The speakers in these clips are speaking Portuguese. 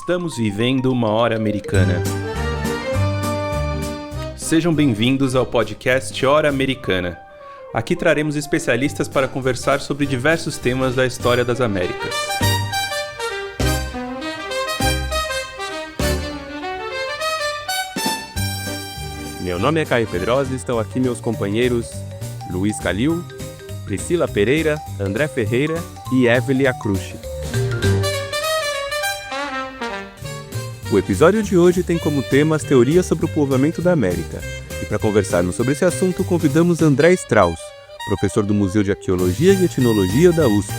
Estamos vivendo uma hora americana. Sejam bem-vindos ao podcast Hora Americana. Aqui traremos especialistas para conversar sobre diversos temas da história das Américas. Meu nome é Caio Pedrosa e estão aqui meus companheiros Luiz Calil, Priscila Pereira, André Ferreira e Evelyn Acrucci. O episódio de hoje tem como tema as teorias sobre o povoamento da América. E para conversarmos sobre esse assunto, convidamos André Strauss, professor do Museu de Arqueologia e Etnologia da USP.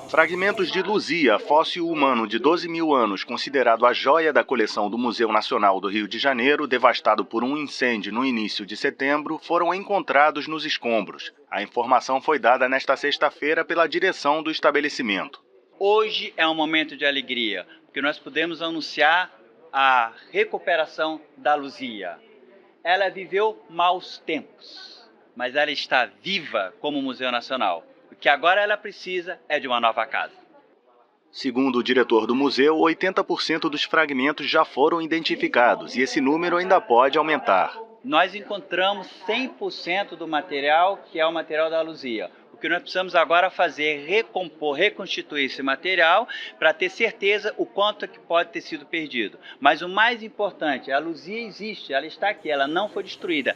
Fragmentos de Luzia, fóssil humano de 12 mil anos, considerado a joia da coleção do Museu Nacional do Rio de Janeiro, devastado por um incêndio no início de setembro, foram encontrados nos escombros. A informação foi dada nesta sexta-feira pela direção do estabelecimento. Hoje é um momento de alegria, porque nós podemos anunciar a recuperação da Luzia. Ela viveu maus tempos, mas ela está viva como Museu Nacional. O que agora ela precisa é de uma nova casa. Segundo o diretor do museu, 80% dos fragmentos já foram identificados e esse número ainda pode aumentar. Nós encontramos 100% do material que é o material da Luzia. O que nós precisamos agora fazer é recompor, reconstituir esse material para ter certeza o quanto é que pode ter sido perdido. Mas o mais importante, a Luzia existe, ela está aqui, ela não foi destruída.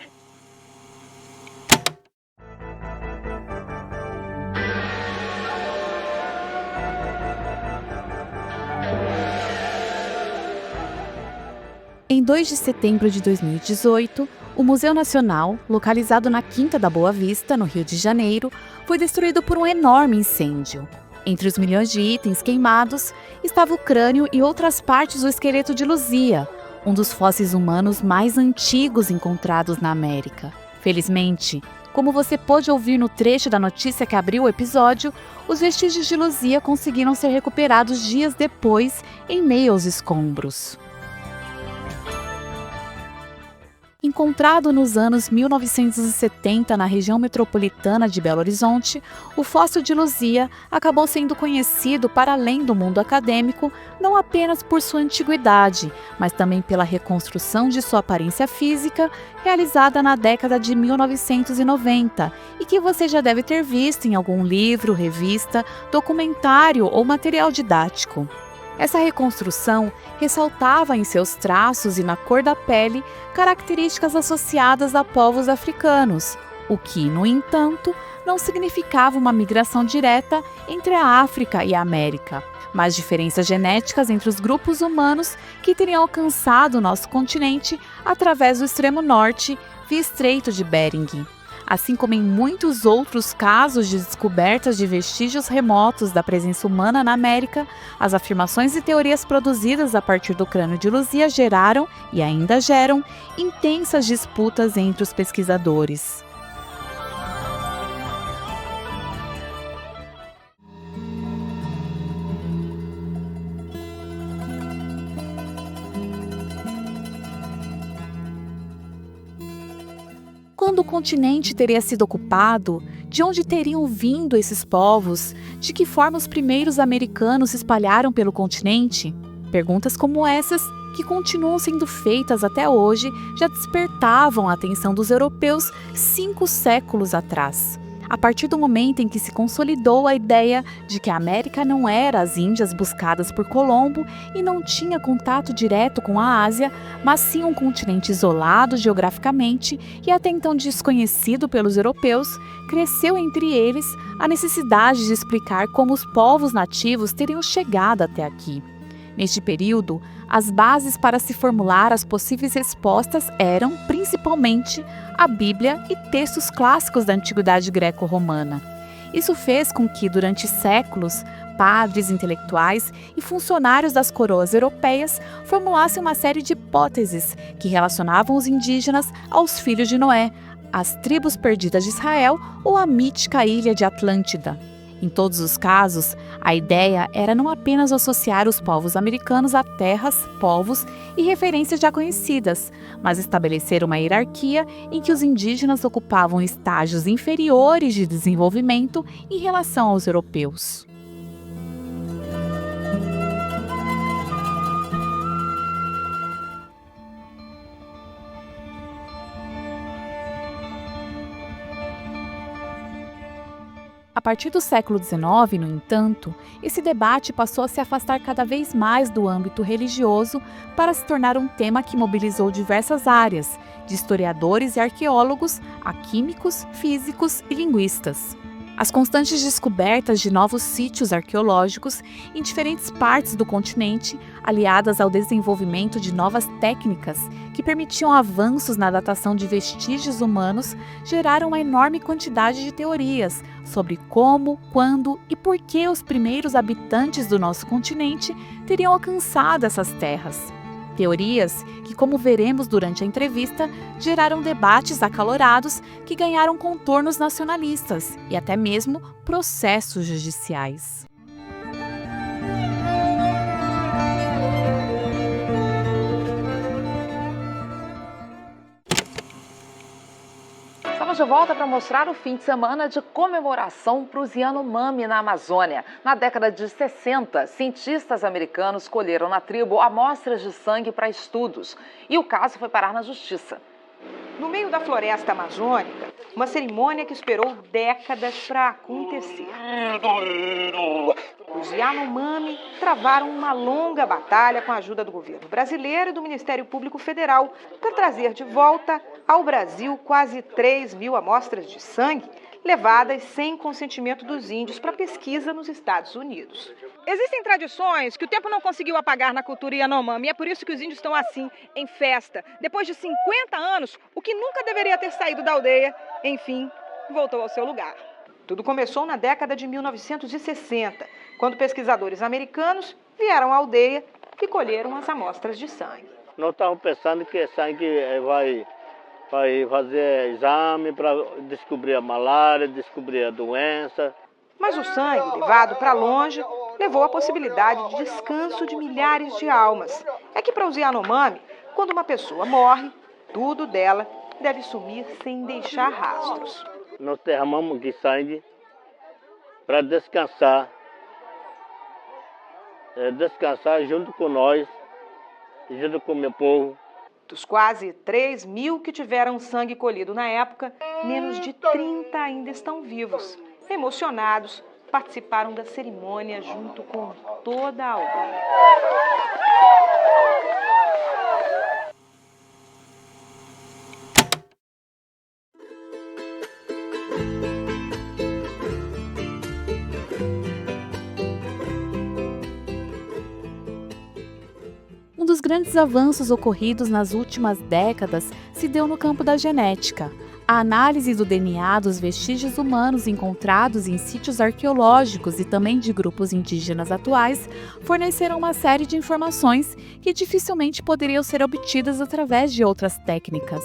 Em 2 de setembro de 2018, o Museu Nacional, localizado na Quinta da Boa Vista, no Rio de Janeiro, foi destruído por um enorme incêndio. Entre os milhões de itens queimados, estava o crânio e outras partes do esqueleto de Luzia, um dos fósseis humanos mais antigos encontrados na América. Felizmente, como você pôde ouvir no trecho da notícia que abriu o episódio, os vestígios de Luzia conseguiram ser recuperados dias depois, em meio aos escombros. Encontrado nos anos 1970 na região metropolitana de Belo Horizonte, o fóssil de Luzia acabou sendo conhecido para além do mundo acadêmico, não apenas por sua antiguidade, mas também pela reconstrução de sua aparência física, realizada na década de 1990, e que você já deve ter visto em algum livro, revista, documentário ou material didático. Essa reconstrução ressaltava em seus traços e na cor da pele características associadas a povos africanos, o que, no entanto, não significava uma migração direta entre a África e a América, mas diferenças genéticas entre os grupos humanos que teriam alcançado o nosso continente através do extremo norte via Estreito de Bering. Assim como em muitos outros casos de descobertas de vestígios remotos da presença humana na América, as afirmações e teorias produzidas a partir do crânio de Luzia geraram, e ainda geram, intensas disputas entre os pesquisadores. Quando o continente teria sido ocupado? De onde teriam vindo esses povos? De que forma os primeiros americanos se espalharam pelo continente? Perguntas como essas, que continuam sendo feitas até hoje, já despertavam a atenção dos europeus 5 séculos atrás. A partir do momento em que se consolidou a ideia de que a América não era as Índias buscadas por Colombo e não tinha contato direto com a Ásia, mas sim um continente isolado geograficamente e até então desconhecido pelos europeus, cresceu entre eles a necessidade de explicar como os povos nativos teriam chegado até aqui. Neste período, as bases para se formular as possíveis respostas eram, principalmente, a Bíblia e textos clássicos da antiguidade greco-romana. Isso fez com que, durante séculos, padres, intelectuais e funcionários das coroas europeias formulassem uma série de hipóteses que relacionavam os indígenas aos filhos de Noé, as tribos perdidas de Israel ou a mítica ilha de Atlântida. Em todos os casos, a ideia era não apenas associar os povos americanos a terras, povos e referências já conhecidas, mas estabelecer uma hierarquia em que os indígenas ocupavam estágios inferiores de desenvolvimento em relação aos europeus. A partir do século XIX, no entanto, esse debate passou a se afastar cada vez mais do âmbito religioso para se tornar um tema que mobilizou diversas áreas, de historiadores e arqueólogos a químicos, físicos e linguistas. As constantes descobertas de novos sítios arqueológicos em diferentes partes do continente, aliadas ao desenvolvimento de novas técnicas que permitiam avanços na datação de vestígios humanos, geraram uma enorme quantidade de teorias sobre como, quando e por que os primeiros habitantes do nosso continente teriam alcançado essas terras. Teorias que, como veremos durante a entrevista, geraram debates acalorados que ganharam contornos nacionalistas e até mesmo processos judiciais. Estamos de volta para mostrar o fim de semana de comemoração para os Yanomami na Amazônia. Na década de 60, cientistas americanos colheram na tribo amostras de sangue para estudos e o caso foi parar na justiça. No meio da floresta amazônica, uma cerimônia que esperou décadas para acontecer. Os Yanomami travaram uma longa batalha com a ajuda do governo brasileiro e do Ministério Público Federal para trazer de volta ao Brasil quase 3.000 amostras de sangue levadas sem consentimento dos índios para pesquisa nos Estados Unidos. Existem tradições que o tempo não conseguiu apagar na cultura Yanomami e é por isso que os índios estão assim, em festa. Depois de 50 anos, o que nunca deveria ter saído da aldeia, enfim, voltou ao seu lugar. Tudo começou na década de 1960, quando pesquisadores americanos vieram à aldeia e colheram as amostras de sangue. Nós estávamos pensando que sangue vai fazer exame para descobrir a malária, descobrir a doença. Mas o sangue, levado para longe, levou à possibilidade de descanso de milhares de almas. É que para os Yanomami, quando uma pessoa morre, tudo dela deve sumir sem deixar rastros. Nós derramamos aqui sangue para descansar junto com nós, junto com o meu povo. Dos quase 3.000 que tiveram sangue colhido na época, menos de 30 ainda estão vivos. Emocionados, participaram da cerimônia junto com toda a aldeia. Um dos grandes avanços ocorridos nas últimas décadas se deu no campo da genética. A análise do DNA dos vestígios humanos encontrados em sítios arqueológicos e também de grupos indígenas atuais forneceram uma série de informações que dificilmente poderiam ser obtidas através de outras técnicas.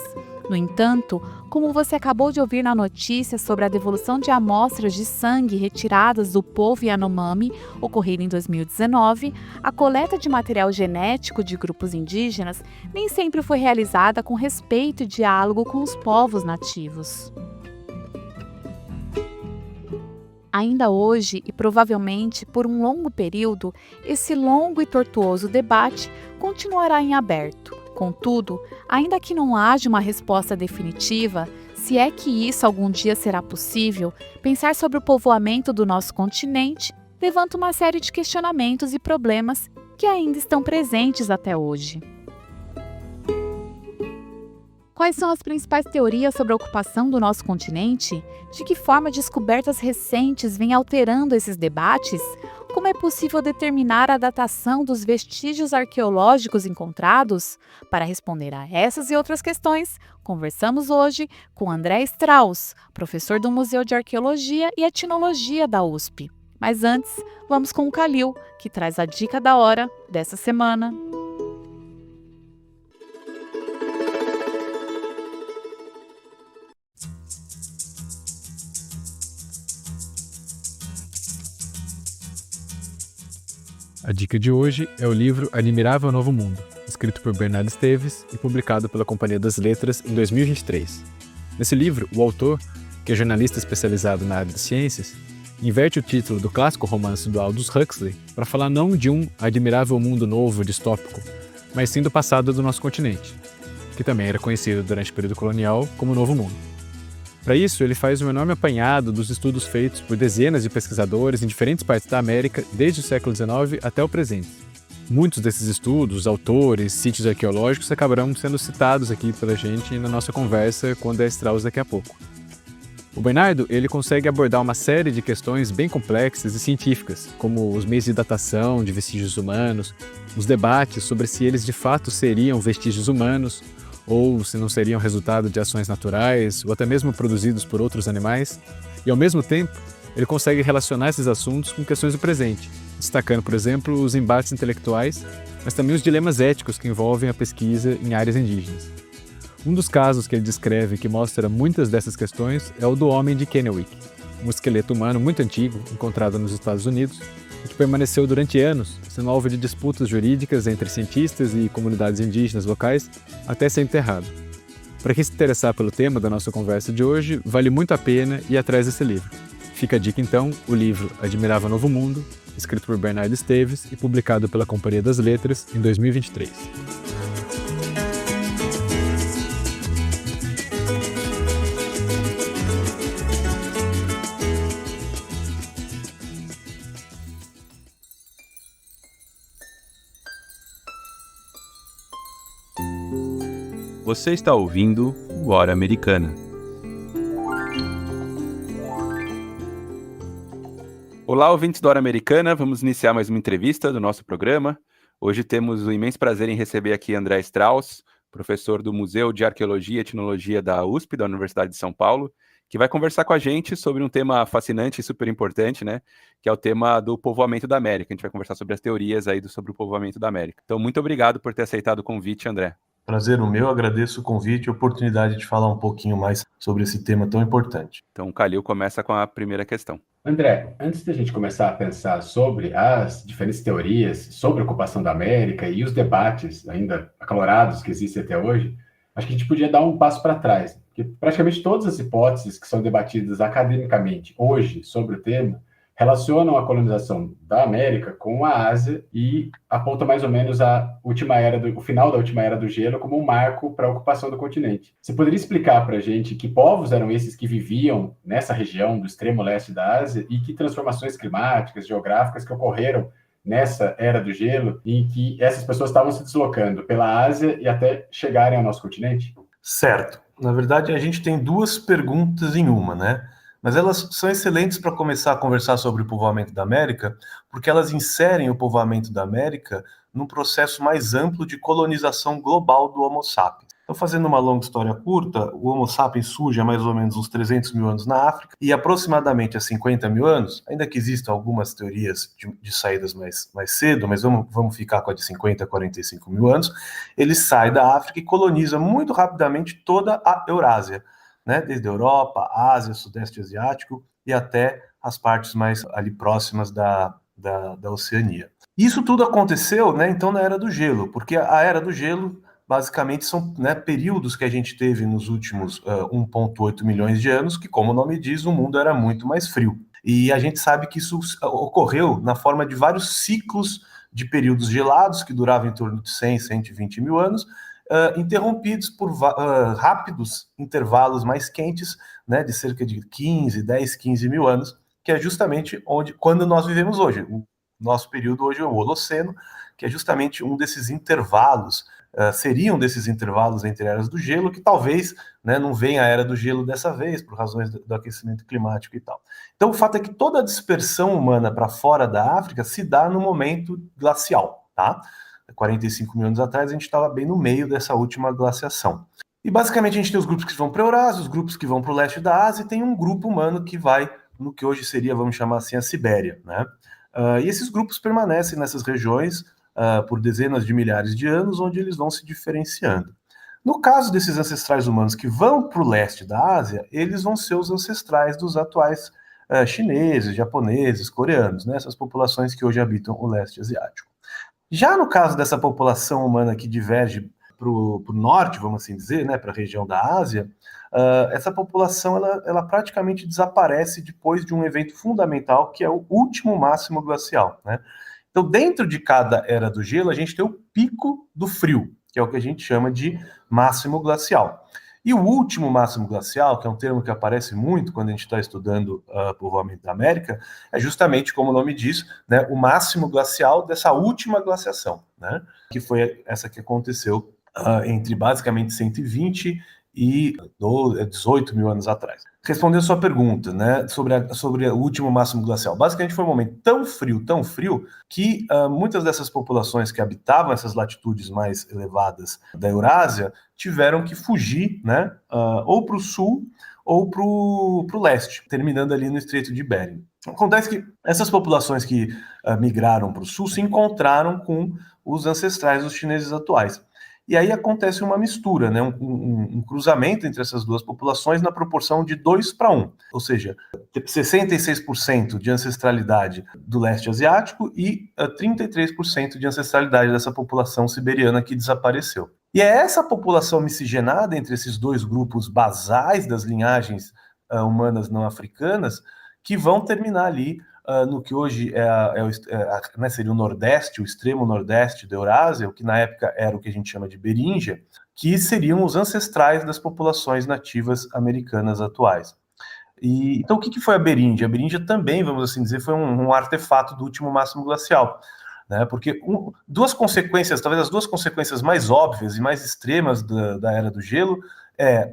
No entanto, como você acabou de ouvir na notícia sobre a devolução de amostras de sangue retiradas do povo Yanomami, ocorrida em 2019, a coleta de material genético de grupos indígenas nem sempre foi realizada com respeito e diálogo com os povos nativos. Ainda hoje, e provavelmente por um longo período, esse longo e tortuoso debate continuará em aberto. Contudo, ainda que não haja uma resposta definitiva, se é que isso algum dia será possível, pensar sobre o povoamento do nosso continente levanta uma série de questionamentos e problemas que ainda estão presentes até hoje. Quais são as principais teorias sobre a ocupação do nosso continente? De que forma descobertas recentes vêm alterando esses debates? Como é possível determinar a datação dos vestígios arqueológicos encontrados? Para responder a essas e outras questões, conversamos hoje com André Strauss, professor do Museu de Arqueologia e Etnologia da USP. Mas antes, vamos com o Calil, que traz a dica da hora dessa semana. A dica de hoje é o livro Admirável Novo Mundo, escrito por Bernardo Esteves e publicado pela Companhia das Letras em 2023. Nesse livro, o autor, que é jornalista especializado na área de ciências, inverte o título do clássico romance do Aldous Huxley para falar não de um admirável mundo novo distópico, mas sim do passado do nosso continente, que também era conhecido durante o período colonial como Novo Mundo. Para isso, ele faz um enorme apanhado dos estudos feitos por dezenas de pesquisadores em diferentes partes da América desde o século XIX até o presente. Muitos desses estudos, autores, sítios arqueológicos acabarão sendo citados aqui pela gente na nossa conversa com o André Strauss daqui a pouco. O Bernardo, ele consegue abordar uma série de questões bem complexas e científicas, como os meios de datação de vestígios humanos, os debates sobre se eles de fato seriam vestígios humanos, ou se não seriam resultado de ações naturais, ou até mesmo produzidos por outros animais, e ao mesmo tempo, ele consegue relacionar esses assuntos com questões do presente, destacando, por exemplo, os embates intelectuais, mas também os dilemas éticos que envolvem a pesquisa em áreas indígenas. Um dos casos que ele descreve que mostra muitas dessas questões é o do homem de Kennewick, um esqueleto humano muito antigo encontrado nos Estados Unidos e que permaneceu durante anos sendo alvo de disputas jurídicas entre cientistas e comunidades indígenas locais até ser enterrado. Para quem se interessar pelo tema da nossa conversa de hoje, vale muito a pena ir atrás desse livro. Fica a dica então, o livro Admirável Novo Mundo, escrito por Bernardo Esteves e publicado pela Companhia das Letras em 2023. Você está ouvindo o Hora Americana. Olá, ouvintes do Hora Americana. Vamos iniciar mais uma entrevista do nosso programa. Hoje temos o imenso prazer em receber aqui André Strauss, professor do Museu de Arqueologia e Etnologia da USP, da Universidade de São Paulo, que vai conversar com a gente sobre um tema fascinante e super importante, né? Que é o tema do povoamento da América. A gente vai conversar sobre as teorias aí sobre o povoamento da América. Então, muito obrigado por ter aceitado o convite, André. Prazer o meu, agradeço o convite e a oportunidade de falar um pouquinho mais sobre esse tema tão importante. Então, o Calil começa com a primeira questão. André, antes da gente começar a pensar sobre as diferentes teorias sobre a ocupação da América e os debates ainda acalorados que existem até hoje, acho que a gente podia dar um passo para trás, porque praticamente todas as hipóteses que são debatidas academicamente hoje sobre o tema relacionam a colonização da América com a Ásia e apontam mais ou menos o final da última era do gelo como um marco para a ocupação do continente. Você poderia explicar para a gente que povos eram esses que viviam nessa região do extremo leste da Ásia e que transformações climáticas, geográficas que ocorreram nessa era do gelo em que essas pessoas estavam se deslocando pela Ásia e até chegarem ao nosso continente? Certo. Na verdade, a gente tem duas perguntas em uma, né? Mas elas são excelentes para começar a conversar sobre o povoamento da América, porque elas inserem o povoamento da América num processo mais amplo de colonização global do Homo sapiens. Então, fazendo uma longa história curta, o Homo sapiens surge há mais ou menos uns 300 mil anos na África, e aproximadamente há 50 mil anos, ainda que existam algumas teorias de saídas mais cedo, mas vamos ficar com a de 50 a 45 mil anos, ele sai da África e coloniza muito rapidamente toda a Eurásia, né, desde a Europa, Ásia, Sudeste Asiático e até as partes mais ali próximas da Oceania. Isso tudo aconteceu, né, então na Era do Gelo, porque a Era do Gelo basicamente são, né, períodos que a gente teve nos últimos 1,8 milhões de anos, que, como o nome diz, o mundo era muito mais frio. E a gente sabe que isso ocorreu na forma de vários ciclos de períodos gelados, que duravam em torno de 100, 120 mil anos, interrompidos por rápidos intervalos mais quentes, né, de cerca de 10, 15 mil anos, que é justamente quando nós vivemos hoje. O nosso período hoje é o Holoceno, que é justamente um desses intervalos, seriam desses intervalos entre eras do gelo, que talvez, né, não venha a Era do Gelo dessa vez, por razões do aquecimento climático e tal. Então, o fato é que toda a dispersão humana para fora da África se dá no momento glacial, tá? 45 mil anos atrás, a gente estava bem no meio dessa última glaciação. E basicamente a gente tem os grupos que vão para a Eurásia, os grupos que vão para o leste da Ásia, e tem um grupo humano que vai no que hoje seria, vamos chamar assim, a Sibéria, né? E esses grupos permanecem nessas regiões por dezenas de milhares de anos, onde eles vão se diferenciando. No caso desses ancestrais humanos que vão para o leste da Ásia, eles vão ser os ancestrais dos atuais chineses, japoneses, coreanos, né? Essas populações que hoje habitam o leste asiático. Já no caso dessa população humana que diverge para o norte, vamos assim dizer, né, para a região da Ásia, essa população ela praticamente desaparece depois de um evento fundamental, que é o último máximo glacial, né? Então, dentro de cada era do gelo, a gente tem o pico do frio, que é o que a gente chama de máximo glacial. E o último máximo glacial, que é um termo que aparece muito quando a gente está estudando o povoamento da América, é justamente, como o nome diz, né, o máximo glacial dessa última glaciação, né, que foi essa que aconteceu entre basicamente 120 e 18 mil anos atrás. Respondendo a sua pergunta, né, sobre o último máximo glacial, basicamente foi um momento tão frio, que muitas dessas populações que habitavam essas latitudes mais elevadas da Eurásia tiveram que fugir, né, ou para o sul ou para o leste, terminando ali no Estreito de Bering. Acontece que essas populações que migraram para o sul se encontraram com os ancestrais dos chineses atuais. E aí acontece uma mistura, né? Um cruzamento entre essas duas populações na proporção de 2:1. Ou seja, 66% de ancestralidade do leste asiático e 33% de ancestralidade dessa população siberiana que desapareceu. E é essa população miscigenada entre esses dois grupos basais das linhagens humanas não africanas que vão terminar ali no que hoje né, seria o Nordeste, o extremo Nordeste da Eurásia, o que na época era o que a gente chama de Beríngia, que seriam os ancestrais das populações nativas americanas atuais. E, então, o que foi a Beríngia? A Beríngia também, vamos assim dizer, foi um artefato do último máximo glacial, né? Porque duas consequências, talvez as duas consequências mais óbvias e mais extremas da Era do Gelo, é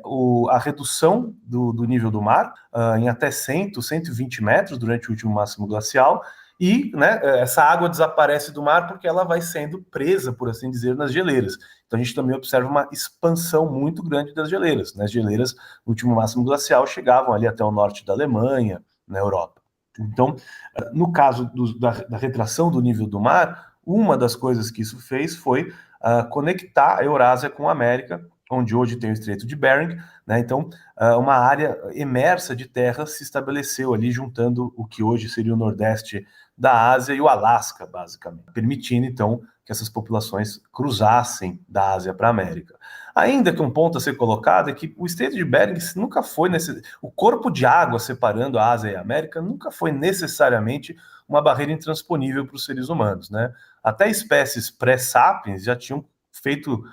a redução do nível do mar em até 120 metros durante o último máximo glacial, e, né, essa água desaparece do mar porque ela vai sendo presa, por assim dizer, nas geleiras. Então a gente também observa uma expansão muito grande das geleiras, né? As geleiras no último máximo glacial chegavam ali até o norte da Alemanha, na Europa. Então, no caso da retração do nível do mar, uma das coisas que isso fez foi conectar a Eurásia com a América, onde hoje tem o Estreito de Bering, né? Então, uma área emersa de terra se estabeleceu ali, juntando o que hoje seria o Nordeste da Ásia e o Alasca, basicamente, permitindo, então, que essas populações cruzassem da Ásia para a América. Ainda que um ponto a ser colocado é que o Estreito de Bering nunca foi o corpo de água separando a Ásia e a América nunca foi necessariamente uma barreira intransponível para os seres humanos, né? Até espécies pré-sapiens já tinham feito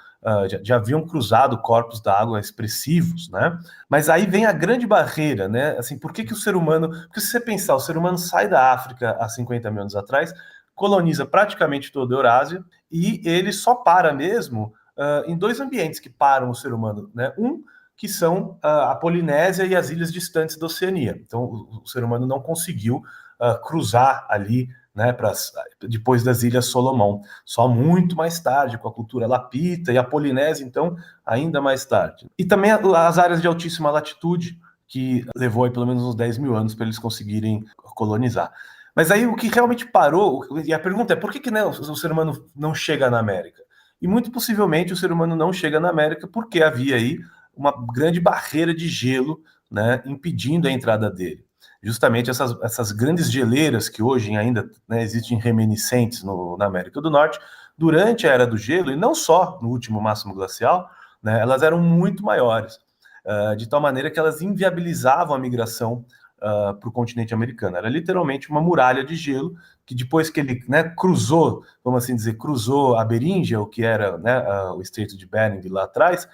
já haviam cruzado corpos da água expressivos, né? Mas aí vem a grande barreira, né? Assim, por que o ser humano... Porque se você pensar, o ser humano sai da África há 50 mil anos atrás, coloniza praticamente toda a Eurásia, e ele só para mesmo em dois ambientes que param o ser humano, né? Um, que são a Polinésia e as ilhas distantes da Oceania. Então, o ser humano não conseguiu cruzar ali, né, depois das Ilhas Solomão, só muito mais tarde, com a cultura lapita, e a Polinésia, então, ainda mais tarde. E também as áreas de altíssima latitude, que levou aí pelo menos uns 10 mil anos para eles conseguirem colonizar. Mas aí o que realmente parou, e a pergunta é, por que né, o ser humano não chega na América? E muito possivelmente o ser humano não chega na América porque havia aí uma grande barreira de gelo, né, impedindo a entrada dele. Justamente essas grandes geleiras que hoje ainda, né, existem reminiscentes na América do Norte, durante a Era do Gelo, e não só no último máximo glacial, né, elas eram muito maiores, de tal maneira que elas inviabilizavam a migração para o continente americano. Era literalmente uma muralha de gelo, que depois que ele, né, cruzou, vamos assim dizer, cruzou a Beríngia, o que era, né, o Estreito de Bering lá atrás,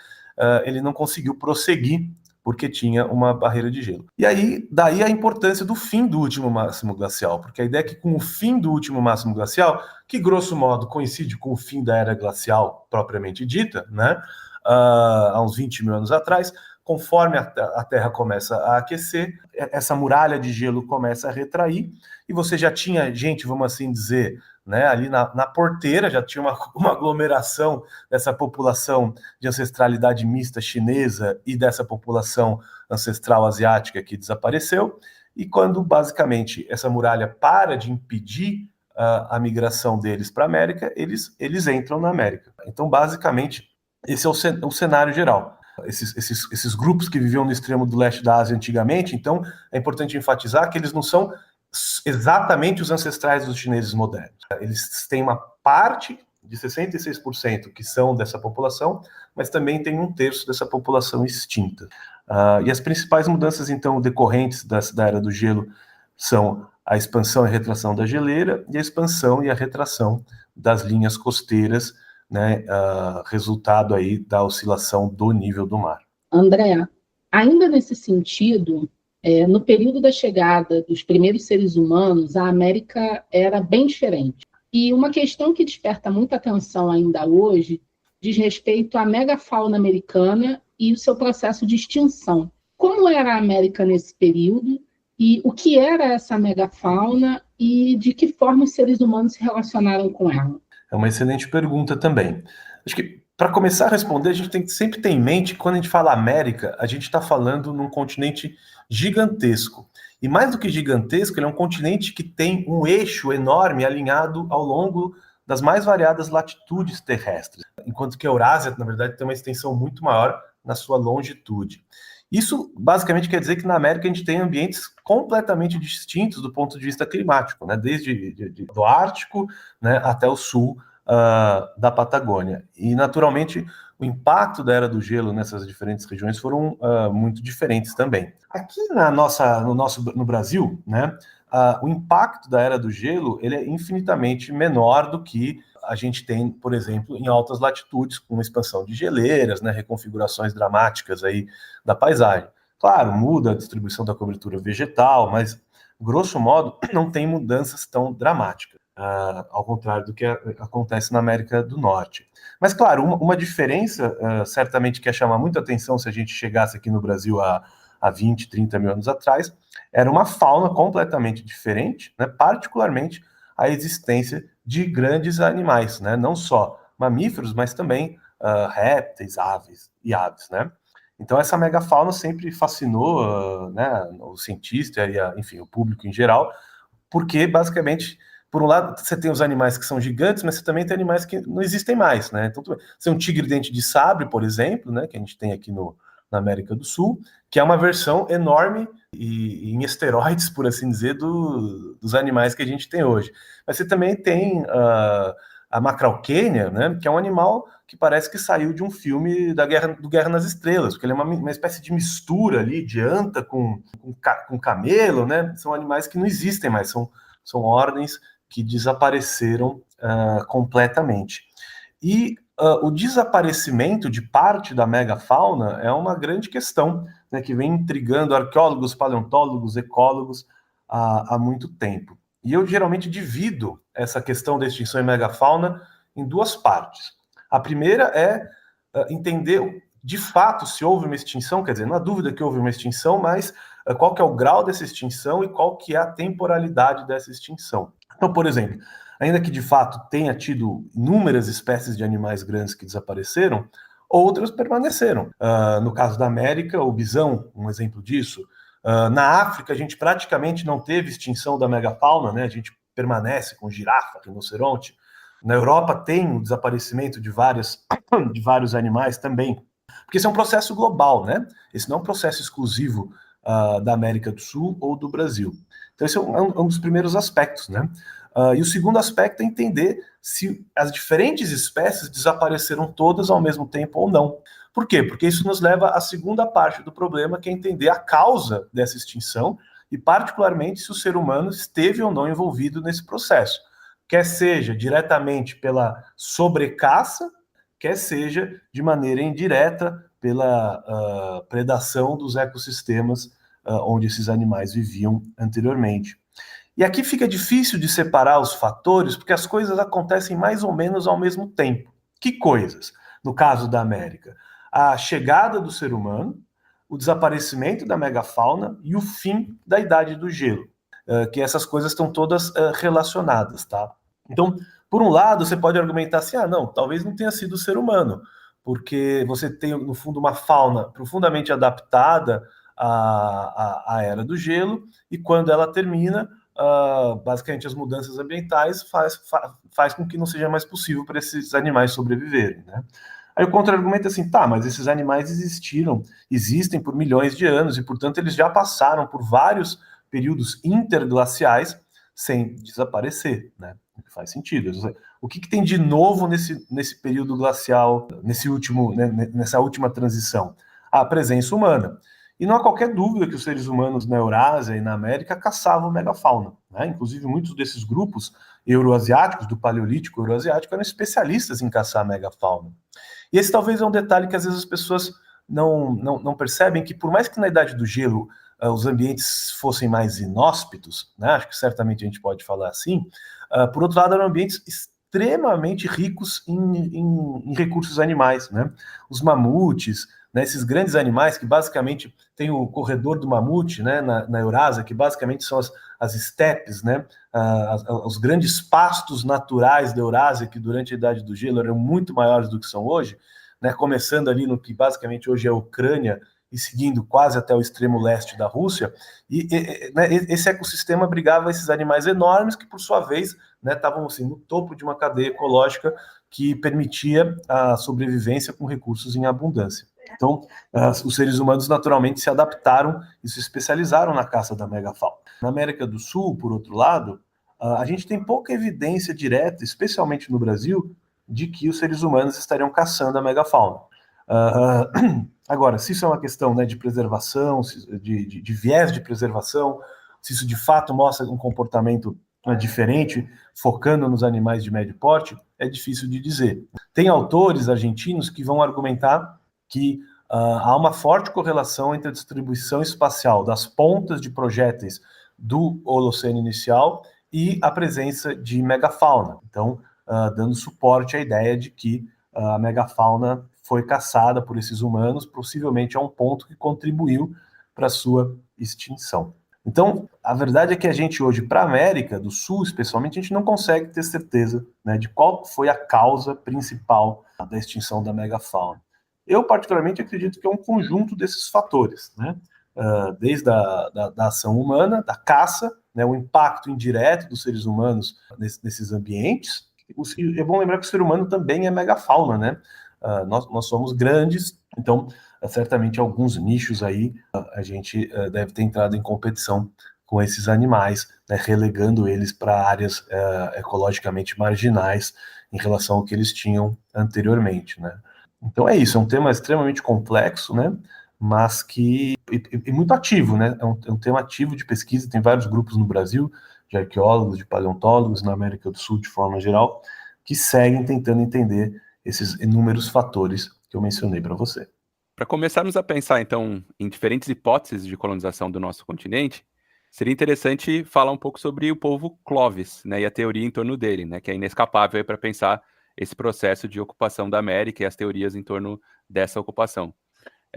ele não conseguiu prosseguir porque tinha uma barreira de gelo. E aí, daí a importância do fim do último máximo glacial, porque a ideia é que com o fim do último máximo glacial, que grosso modo coincide com o fim da era glacial propriamente dita, né, há uns 20 mil anos atrás, conforme a Terra começa a aquecer, essa muralha de gelo começa a retrair, e você já tinha gente, vamos assim dizer, né, ali na porteira, já tinha uma aglomeração dessa população de ancestralidade mista chinesa e dessa população ancestral asiática que desapareceu, e quando basicamente essa muralha para de impedir a migração deles para a América, eles entram na América. Então, basicamente, esse é o cenário geral. esses grupos que viviam no extremo do leste da Ásia antigamente. Então, é importante enfatizar que eles não são exatamente os ancestrais dos chineses modernos. Eles têm uma parte de 66% que são dessa população, mas também tem 1/3 dessa população extinta. E as principais mudanças, então, decorrentes da Era do Gelo são a expansão e retração da geleira e a expansão e a retração das linhas costeiras, né, resultado aí da oscilação do nível do mar. André, ainda nesse sentido, no período da chegada dos primeiros seres humanos, a América era bem diferente. E uma questão que desperta muita atenção ainda hoje diz respeito à megafauna americana e o seu processo de extinção. Como era a América nesse período e o que era essa megafauna e de que forma os seres humanos se relacionaram com ela? É uma excelente pergunta também. Acho que, para começar a responder, a gente tem que sempre ter em mente que quando a gente fala América, a gente está falando num continente gigantesco. E mais do que gigantesco, ele é um continente que tem um eixo enorme alinhado ao longo das mais variadas latitudes terrestres, enquanto que a Eurásia, na verdade, tem uma extensão muito maior na sua longitude. Isso basicamente quer dizer que na América a gente tem ambientes completamente distintos do ponto de vista climático, né? Desde do Ártico, né, até o sul da Patagônia. E, naturalmente, o impacto da Era do Gelo nessas diferentes regiões foram muito diferentes também. Aqui no Brasil, né, o impacto da Era do Gelo ele é infinitamente menor do que a gente tem, por exemplo, em altas latitudes, com expansão de geleiras, né, reconfigurações dramáticas aí da paisagem. Claro, muda a distribuição da cobertura vegetal, mas, grosso modo, não tem mudanças tão dramáticas, ao contrário do que acontece na América do Norte. Mas, claro, uma diferença, certamente que ia chamar muita atenção se a gente chegasse aqui no Brasil há 20, 30 mil anos atrás, era uma fauna completamente diferente, né, particularmente a existência de grandes animais, né, não só mamíferos, mas também répteis, aves, né. Então essa megafauna sempre fascinou né, o cientista e enfim, o público em geral, porque basicamente, por um lado, você tem os animais que são gigantes, mas você também tem animais que não existem mais, né. Então você tem um tigre-dente de sabre, por exemplo, né, que a gente tem aqui na América do Sul, que é uma versão enorme e em esteroides, por assim dizer, dos animais que a gente tem hoje. Mas você também tem a macrauquênia, né, que é um animal que parece que saiu de um filme do Guerra nas Estrelas, porque ele é uma espécie de mistura ali de anta com camelo, né? São animais que não existem mais, são ordens que desapareceram completamente. E o desaparecimento de parte da megafauna é uma grande questão, né, que vem intrigando arqueólogos, paleontólogos, ecólogos há muito tempo. E eu geralmente divido essa questão da extinção e megafauna em duas partes. A primeira é entender de fato se houve uma extinção, quer dizer, não há dúvida que houve uma extinção, mas qual que é o grau dessa extinção e qual que é a temporalidade dessa extinção. Então, por exemplo, ainda que de fato tenha tido inúmeras espécies de animais grandes que desapareceram, outras permaneceram. No caso da América, o bisão, um exemplo disso. Na África, a gente praticamente não teve extinção da megafauna, né? A gente permanece com girafa, rinoceronte. Na Europa tem o desaparecimento de vários animais também, porque esse é um processo global, né? Esse não é um processo exclusivo da América do Sul ou do Brasil. Então esse é um dos primeiros aspectos, né? E o segundo aspecto é entender se as diferentes espécies desapareceram todas ao mesmo tempo ou não. Por quê? Porque isso nos leva à segunda parte do problema, que é entender a causa dessa extinção e, particularmente, se o ser humano esteve ou não envolvido nesse processo. Quer seja diretamente pela sobrecaça, quer seja de maneira indireta pela predação dos ecossistemas onde esses animais viviam anteriormente. E aqui fica difícil de separar os fatores, porque as coisas acontecem mais ou menos ao mesmo tempo. Que coisas? No caso da América, a chegada do ser humano, o desaparecimento da megafauna e o fim da Idade do Gelo, que essas coisas estão todas relacionadas, tá? Então, por um lado, você pode argumentar assim, não, talvez não tenha sido o ser humano, porque você tem, no fundo, uma fauna profundamente adaptada à Era do Gelo, e quando ela termina, basicamente as mudanças ambientais faz com que não seja mais possível para esses animais sobreviverem, né? Aí o contra-argumento é assim, tá, mas esses animais existem por milhões de anos e, portanto, eles já passaram por vários períodos interglaciais sem desaparecer, né? O que faz sentido. O que tem de novo nesse período glacial, nessa última transição? A presença humana. E não há qualquer dúvida que os seres humanos na Eurásia e na América caçavam megafauna, né? Inclusive, muitos desses grupos euroasiáticos, do Paleolítico Euroasiático, eram especialistas em caçar megafauna. E esse talvez é um detalhe que às vezes as pessoas não percebem, que por mais que na Idade do Gelo os ambientes fossem mais inóspitos, né? Acho que certamente a gente pode falar assim, por outro lado eram ambientes extremamente ricos em recursos animais, né? Os mamutes, né, esses grandes animais que basicamente tem o corredor do mamute, né, na Eurásia, que basicamente são as estepes, né, os grandes pastos naturais da Eurásia, que durante a Idade do Gelo eram muito maiores do que são hoje, né, começando ali no que basicamente hoje é a Ucrânia e seguindo quase até o extremo leste da Rússia, né, esse ecossistema abrigava esses animais enormes que, por sua vez, né, estavam assim, no topo de uma cadeia ecológica que permitia a sobrevivência com recursos em abundância. Então, os seres humanos naturalmente se adaptaram e se especializaram na caça da megafauna. Na América do Sul, por outro lado, a gente tem pouca evidência direta, especialmente no Brasil, de que os seres humanos estariam caçando a megafauna. Agora, se isso é uma questão, né, de preservação, de viés de preservação, se isso de fato mostra um comportamento diferente, focando nos animais de médio porte, é difícil de dizer. Tem autores argentinos que vão argumentar que há uma forte correlação entre a distribuição espacial das pontas de projéteis do Holoceno inicial e a presença de megafauna. Então, dando suporte à ideia de que a megafauna foi caçada por esses humanos, possivelmente a um ponto que contribuiu para a sua extinção. Então, a verdade é que a gente hoje, para a América do Sul, especialmente, a gente não consegue ter certeza, né, de qual foi a causa principal da extinção da megafauna. Eu, particularmente, acredito que é um conjunto desses fatores, né? Desde a ação humana, da caça, né, o impacto indireto dos seres humanos nesses ambientes. É bom lembrar que o ser humano também é megafauna, né? Nós somos grandes, então, certamente, alguns nichos aí a gente deve ter entrado em competição com esses animais, né, relegando eles para áreas ecologicamente marginais em relação ao que eles tinham anteriormente, né? Então é isso, é um tema extremamente complexo, né? Mas que e muito ativo, né? É um tema ativo de pesquisa, tem vários grupos no Brasil, de arqueólogos, de paleontólogos, na América do Sul de forma geral, que seguem tentando entender esses inúmeros fatores que eu mencionei para você. Para começarmos a pensar, então, em diferentes hipóteses de colonização do nosso continente, seria interessante falar um pouco sobre o povo Clovis, né, e a teoria em torno dele, né, que é inescapável para pensar esse processo de ocupação da América e as teorias em torno dessa ocupação.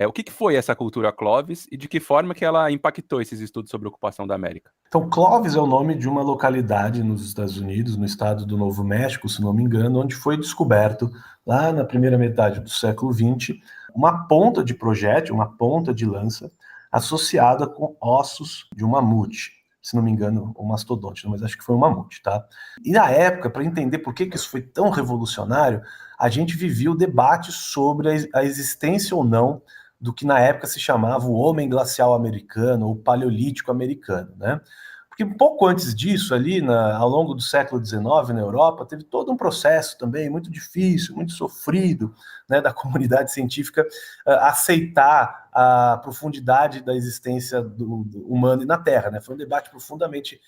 O que foi essa cultura Clovis e de que forma que ela impactou esses estudos sobre a ocupação da América? Então, Clovis é o nome de uma localidade nos Estados Unidos, no estado do Novo México, se não me engano, onde foi descoberto, lá na primeira metade do século XX, uma ponta de projétil, uma ponta de lança, associada com ossos de um mamute. Se não me engano, o mastodonte, mas acho que foi um mamute, tá? E na época, para entender por que isso foi tão revolucionário, a gente vivia o debate sobre a existência ou não do que na época se chamava o homem glacial americano, ou paleolítico americano, né? Porque um pouco antes disso, ali ao longo do século XIX, na Europa, teve todo um processo também muito difícil, muito sofrido, né, da comunidade científica aceitar a profundidade da existência do humano na Terra, né? Foi um debate profundamente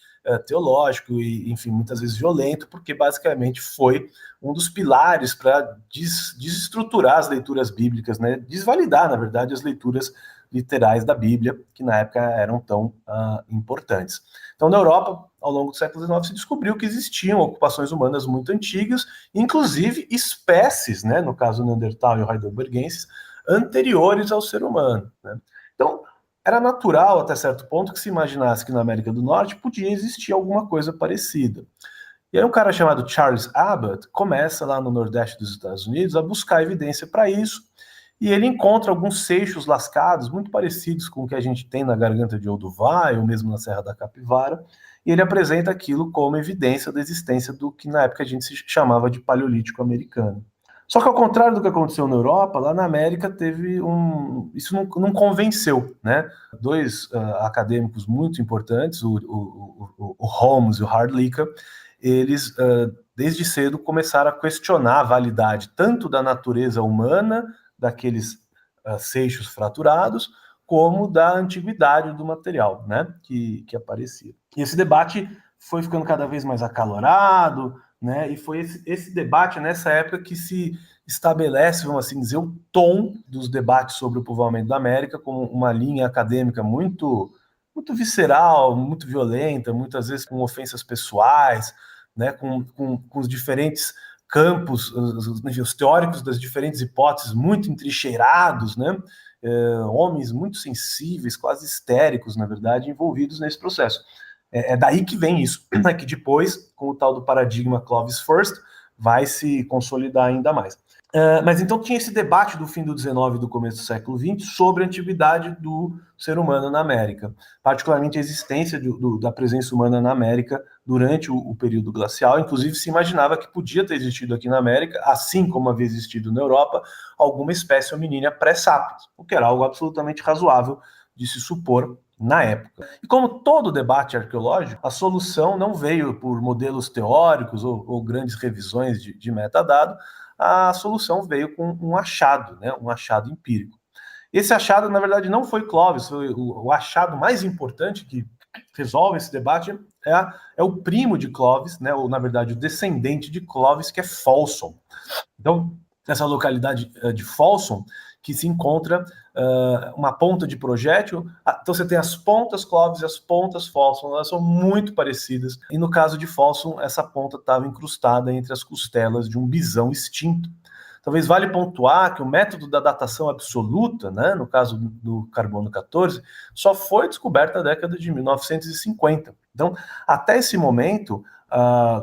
teológico e, enfim, muitas vezes violento, porque basicamente foi um dos pilares para desestruturar as leituras bíblicas, né? Desvalidar, na verdade, as leituras literais da Bíblia, que na época eram tão importantes. Então, na Europa, ao longo do século XIX, se descobriu que existiam ocupações humanas muito antigas, inclusive espécies, né, no caso Neandertal e o heidelbergensis, anteriores ao ser humano, né? Então, era natural, até certo ponto, que se imaginasse que na América do Norte podia existir alguma coisa parecida. E aí um cara chamado Charles Abbott começa lá no Nordeste dos Estados Unidos a buscar evidência para isso, e ele encontra alguns seixos lascados, muito parecidos com o que a gente tem na Garganta de Olduvai, ou mesmo na Serra da Capivara, e ele apresenta aquilo como evidência da existência do que na época a gente se chamava de Paleolítico americano. Só que ao contrário do que aconteceu na Europa, lá na América teve isso não convenceu, né? Dois acadêmicos muito importantes, o Holmes e o Hardlicka, eles desde cedo começaram a questionar a validade tanto da natureza humana, daqueles seixos fraturados, como da antiguidade do material, né, que aparecia. E esse debate foi ficando cada vez mais acalorado, né, e foi esse debate nessa época que se estabelece, vamos assim dizer, o tom dos debates sobre o povoamento da América como uma linha acadêmica muito visceral, muito violenta, muitas vezes com ofensas pessoais, né, com os diferentes campos, os teóricos das diferentes hipóteses muito entrincheirados, né, homens muito sensíveis, quase histéricos, na verdade, envolvidos nesse processo. É daí que vem isso, né, que depois, com o tal do paradigma Clovis First, vai se consolidar ainda mais. Mas então tinha esse debate do fim do XIX e do começo do século XX sobre a antiguidade do ser humano na América, particularmente a existência da presença humana na América durante o período glacial. Inclusive se imaginava que podia ter existido aqui na América, assim como havia existido na Europa, alguma espécie hominídea pré-sapiens, o que era algo absolutamente razoável de se supor na época. E como todo debate arqueológico, a solução não veio por modelos teóricos ou grandes revisões de metadado, a solução veio com um achado, né, um achado empírico. Esse achado, na verdade, não foi Clovis, foi o achado mais importante que resolve esse debate é o primo de Clovis, né, ou na verdade o descendente de Clovis, que é Folsom. Então, nessa localidade de Folsom, que se encontra uma ponta de projétil. Então você tem as pontas Clovis e as pontas Folsom, elas são muito parecidas. E no caso de Folsom, essa ponta estava incrustada entre as costelas de um bisão extinto. Talvez vale pontuar que o método da datação absoluta, né, no caso do carbono 14, só foi descoberto na década de 1950. Então, até esse momento,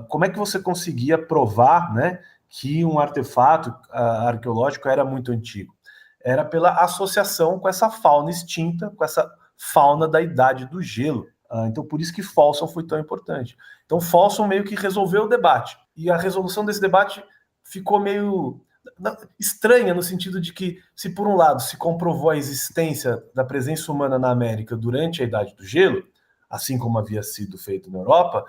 como é que você conseguia provar, né, que um artefato arqueológico era muito antigo? Era pela associação com essa fauna extinta, com essa fauna da Idade do Gelo. Então, por isso que Folsom foi tão importante. Então, Folsom meio que resolveu o debate. E a resolução desse debate ficou meio estranha, no sentido de que, se por um lado se comprovou a existência da presença humana na América durante a Idade do Gelo, assim como havia sido feito na Europa,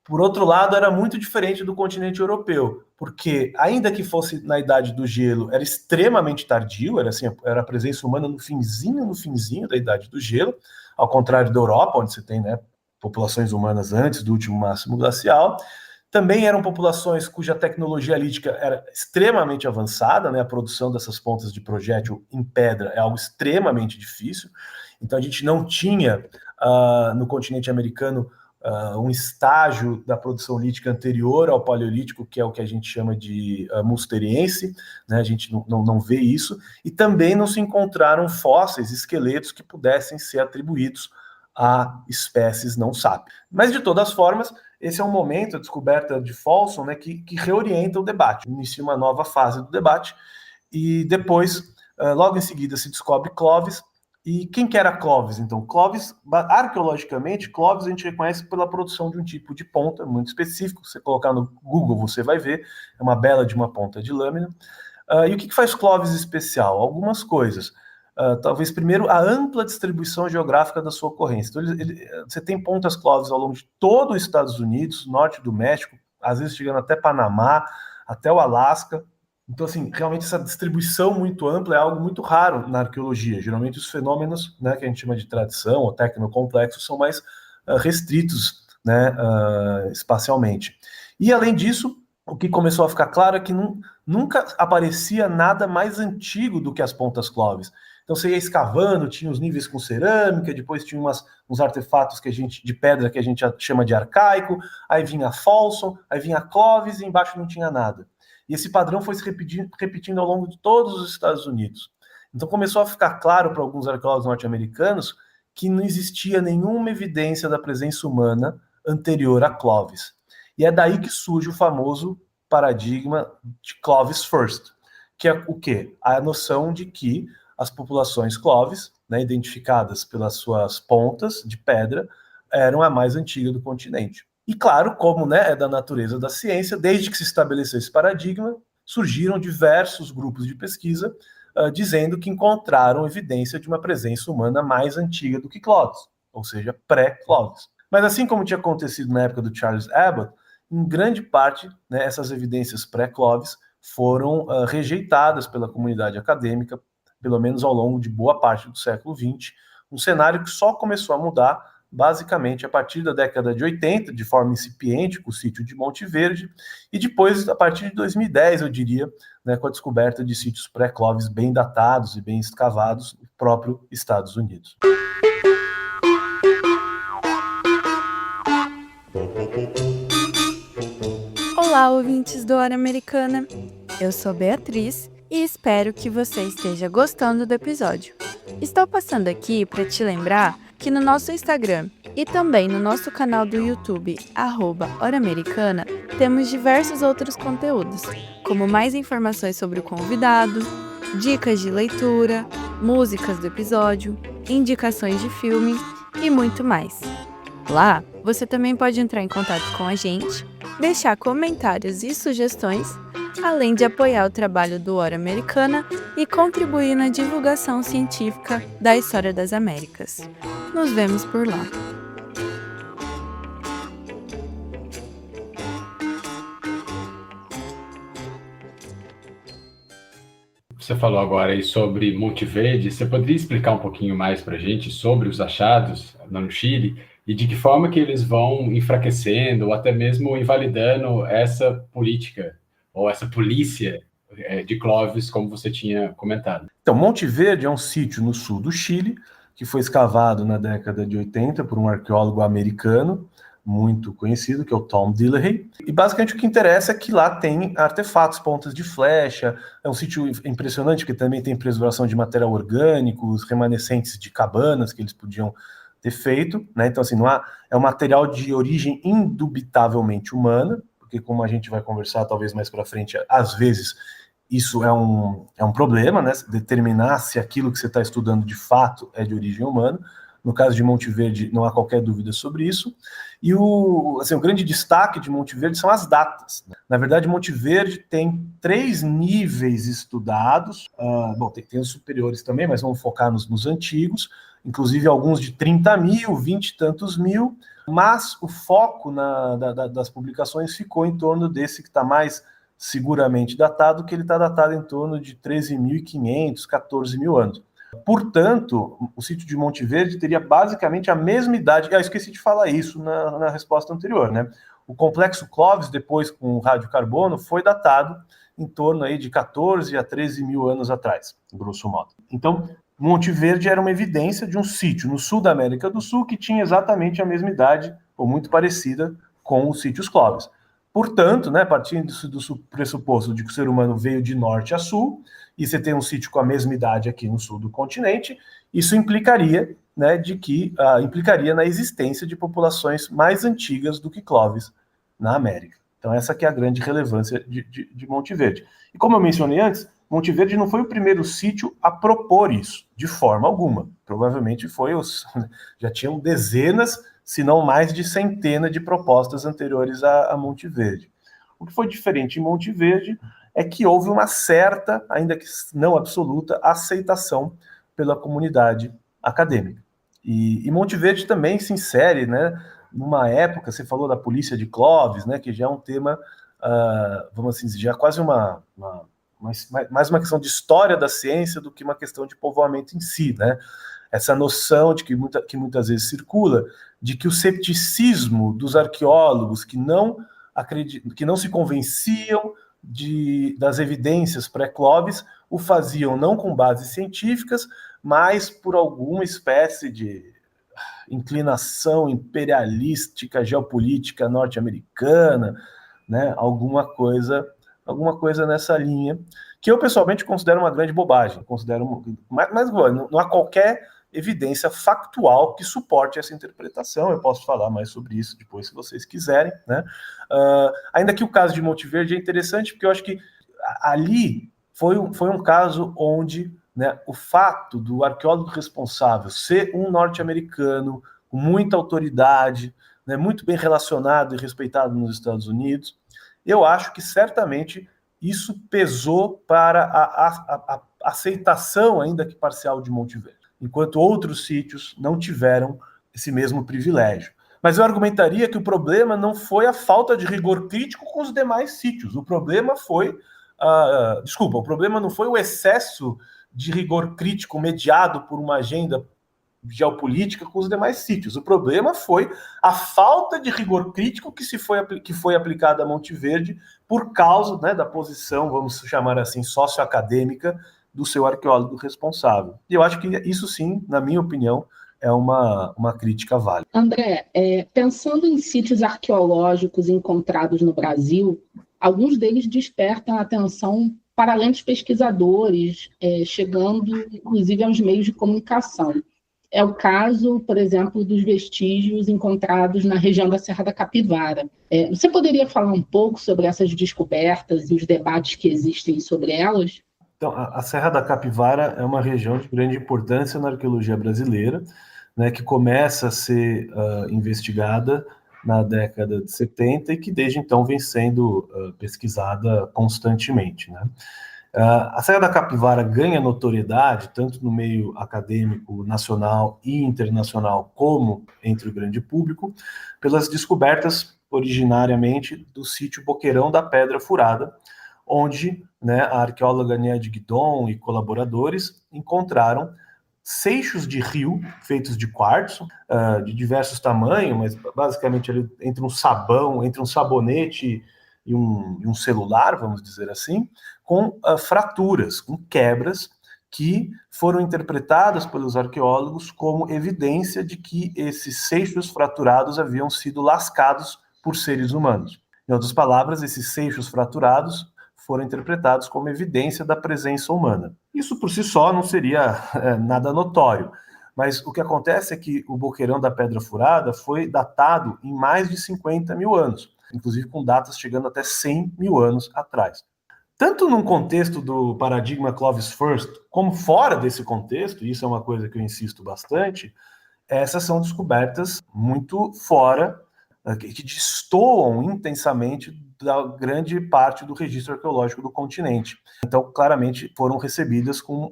por outro lado, era muito diferente do continente europeu, porque, ainda que fosse na Idade do Gelo, era extremamente tardio, era a presença humana no finzinho da Idade do Gelo, ao contrário da Europa, onde você tem, né, populações humanas antes do último máximo glacial. Também eram populações cuja tecnologia lítica era extremamente avançada, né, a produção dessas pontas de projétil em pedra é algo extremamente difícil, então a gente não tinha, no continente americano, um estágio da produção lítica anterior ao paleolítico, que é o que a gente chama de musteriense, né? A gente não vê isso, e também não se encontraram fósseis, esqueletos que pudessem ser atribuídos a espécies não sapiens. Mas, de todas as formas, esse é um momento, a descoberta de Folsom, né, que reorienta o debate, inicia uma nova fase do debate, e depois, logo em seguida, se descobre Clovis. E quem que era Clovis? Então, Clovis, arqueologicamente, Clovis a gente reconhece pela produção de um tipo de ponta muito específico. Se você colocar no Google, você vai ver. É uma bela de uma ponta de lâmina. E o que faz Clovis especial? Algumas coisas. Talvez, primeiro, a ampla distribuição geográfica da sua ocorrência. Então, você tem pontas Clovis ao longo de todo os Estados Unidos, norte do México, às vezes chegando até Panamá, até o Alasca. Então, assim, realmente essa distribuição muito ampla é algo muito raro na arqueologia. Geralmente os fenômenos, né, que a gente chama de tradição ou tecnocomplexos são mais restritos, né, espacialmente. E, além disso, o que começou a ficar claro é que nunca aparecia nada mais antigo do que as pontas Clovis. Então você ia escavando, tinha os níveis com cerâmica, depois tinha uns artefatos de pedra que a gente chama de arcaico, aí vinha Folsom, aí vinha Clovis e embaixo não tinha nada. E esse padrão foi se repetindo ao longo de todos os Estados Unidos. Então começou a ficar claro para alguns arqueólogos norte-americanos que não existia nenhuma evidência da presença humana anterior a Clovis. E é daí que surge o famoso paradigma de Clovis First, que é o quê? A noção de que as populações Clovis, né, identificadas pelas suas pontas de pedra, eram a mais antiga do continente. E claro, como, né, é da natureza da ciência, desde que se estabeleceu esse paradigma, surgiram diversos grupos de pesquisa dizendo que encontraram evidência de uma presença humana mais antiga do que Clovis, ou seja, pré-Clovis. Mas assim como tinha acontecido na época do Charles Abbott, em grande parte, né, essas evidências pré-Clovis foram rejeitadas pela comunidade acadêmica, pelo menos ao longo de boa parte do século XX, um cenário que só começou a mudar basicamente a partir da década de 80, de forma incipiente, com o sítio de Monte Verde, e depois, a partir de 2010, eu diria, né, com a descoberta de sítios pré-Clovis bem datados e bem escavados no próprio Estados Unidos. Olá, ouvintes do Hora Americana. Eu sou Beatriz e espero que você esteja gostando do episódio. Estou passando aqui para te lembrar que no nosso Instagram e também no nosso canal do YouTube, @Hora Americana, temos diversos outros conteúdos, como mais informações sobre o convidado, dicas de leitura, músicas do episódio, indicações de filmes e muito mais. Lá, você também pode entrar em contato com a gente, deixar comentários e sugestões, além de apoiar o trabalho do Hora Americana e contribuir na divulgação científica da história das Américas. Nos vemos por lá. Você falou agora aí sobre Monte Verde. Você poderia explicar um pouquinho mais para a gente sobre os achados no Chile e de que forma que eles vão enfraquecendo ou até mesmo invalidando essa política ou essa polícia de Clovis, como você tinha comentado? Então, Monte Verde é um sítio no sul do Chile, que foi escavado na década de 80 por um arqueólogo americano muito conhecido, que é o Tom Dillehay. E basicamente o que interessa é que lá tem artefatos, pontas de flecha, é um sítio impressionante, porque também tem preservação de material orgânico, os remanescentes de cabanas que eles podiam ter feito, né? Então, assim, é um material de origem indubitavelmente humana, porque como a gente vai conversar talvez mais para frente, às vezes isso é um problema, né? Determinar se aquilo que você está estudando de fato é de origem humana. No caso de Monte Verde, não há qualquer dúvida sobre isso. E o grande destaque de Monte Verde são as datas. Na verdade, Monte Verde tem 3 níveis estudados. Tem os superiores também, mas vamos focar nos antigos. Inclusive alguns de 30 mil, 20 e tantos mil. Mas o foco das publicações ficou em torno desse que está mais seguramente datado, que ele está datado em torno de 13.500, 14 mil anos. Portanto, o sítio de Monte Verde teria basicamente a mesma idade. Eu esqueci de falar isso na resposta anterior, né? O complexo Clovis, depois com o radiocarbono, foi datado em torno aí de 14 a 13 mil anos atrás, grosso modo. Então, Monte Verde era uma evidência de um sítio no sul da América do Sul que tinha exatamente a mesma idade, ou muito parecida, com os sítios Clovis. Portanto, né, partindo do pressuposto de que o ser humano veio de norte a sul, e você tem um sítio com a mesma idade aqui no sul do continente, isso implicaria, né, implicaria na existência de populações mais antigas do que Clovis na América. Então essa que é a grande relevância de Monte Verde. E como eu mencionei antes, Monte Verde não foi o primeiro sítio a propor isso, de forma alguma. Provavelmente já tinham dezenas, se não mais de centenas de propostas anteriores a Monte Verde. O que foi diferente em Monte Verde é que houve uma certa, ainda que não absoluta, aceitação pela comunidade acadêmica. E Monte Verde também se insere, né, numa época, você falou da polícia de Clovis, né, que já é um tema, vamos assim dizer, já é quase mais uma questão de história da ciência do que uma questão de povoamento em si, né? Essa noção de que muitas vezes circula, de que o cepticismo dos arqueólogos que não se convenciam das evidências pré-Clovis o faziam não com bases científicas, mas por alguma espécie de inclinação imperialística, geopolítica norte-americana, né? Alguma coisa nessa linha, que eu pessoalmente considero uma grande bobagem, mas não há qualquer evidência factual que suporte essa interpretação. Eu posso falar mais sobre isso depois, se vocês quiserem, né? Ainda que o caso de Monte Verde é interessante, porque eu acho que ali foi um caso onde, né, o fato do arqueólogo responsável ser um norte-americano com muita autoridade, né, muito bem relacionado e respeitado nos Estados Unidos, eu acho que certamente isso pesou para a aceitação, ainda que parcial, de Monte Verde, enquanto outros sítios não tiveram esse mesmo privilégio. Mas eu argumentaria que o problema não foi a falta de rigor crítico com os demais sítios. O problema foi... o problema não foi o excesso de rigor crítico mediado por uma agenda geopolítica com os demais sítios. O problema foi a falta de rigor crítico que foi aplicada a Monte Verde por causa, né, da posição, vamos chamar assim, socioacadêmica do seu arqueólogo responsável. E eu acho que isso sim, na minha opinião, é uma crítica válida. André, pensando em sítios arqueológicos encontrados no Brasil, alguns deles despertam a atenção para além dos pesquisadores, chegando inclusive aos meios de comunicação. É o caso, por exemplo, dos vestígios encontrados na região da Serra da Capivara. Você poderia falar um pouco sobre essas descobertas e os debates que existem sobre elas? Então, a Serra da Capivara é uma região de grande importância na arqueologia brasileira, né, que começa a ser investigada na década de 70 e que desde então vem sendo pesquisada constantemente, né? A Serra da Capivara ganha notoriedade tanto no meio acadêmico nacional e internacional como entre o grande público pelas descobertas originariamente do sítio Boqueirão da Pedra Furada, onde, né, a arqueóloga Niede Guidon e colaboradores encontraram seixos de rio feitos de quartzo, de diversos tamanhos, mas basicamente ali, entre um sabonete e um celular, vamos dizer assim, com fraturas, com quebras, que foram interpretadas pelos arqueólogos como evidência de que esses seixos fraturados haviam sido lascados por seres humanos. Em outras palavras, esses seixos fraturados foram interpretados como evidência da presença humana. Isso por si só não seria nada notório, mas o que acontece é que o Boqueirão da Pedra Furada foi datado em mais de 50 mil anos, inclusive com datas chegando até 100 mil anos atrás. Tanto num contexto do paradigma Clovis First, como fora desse contexto, e isso é uma coisa que eu insisto bastante, essas são descobertas muito fora, que destoam intensamente da grande parte do registro arqueológico do continente. Então, claramente, foram recebidas com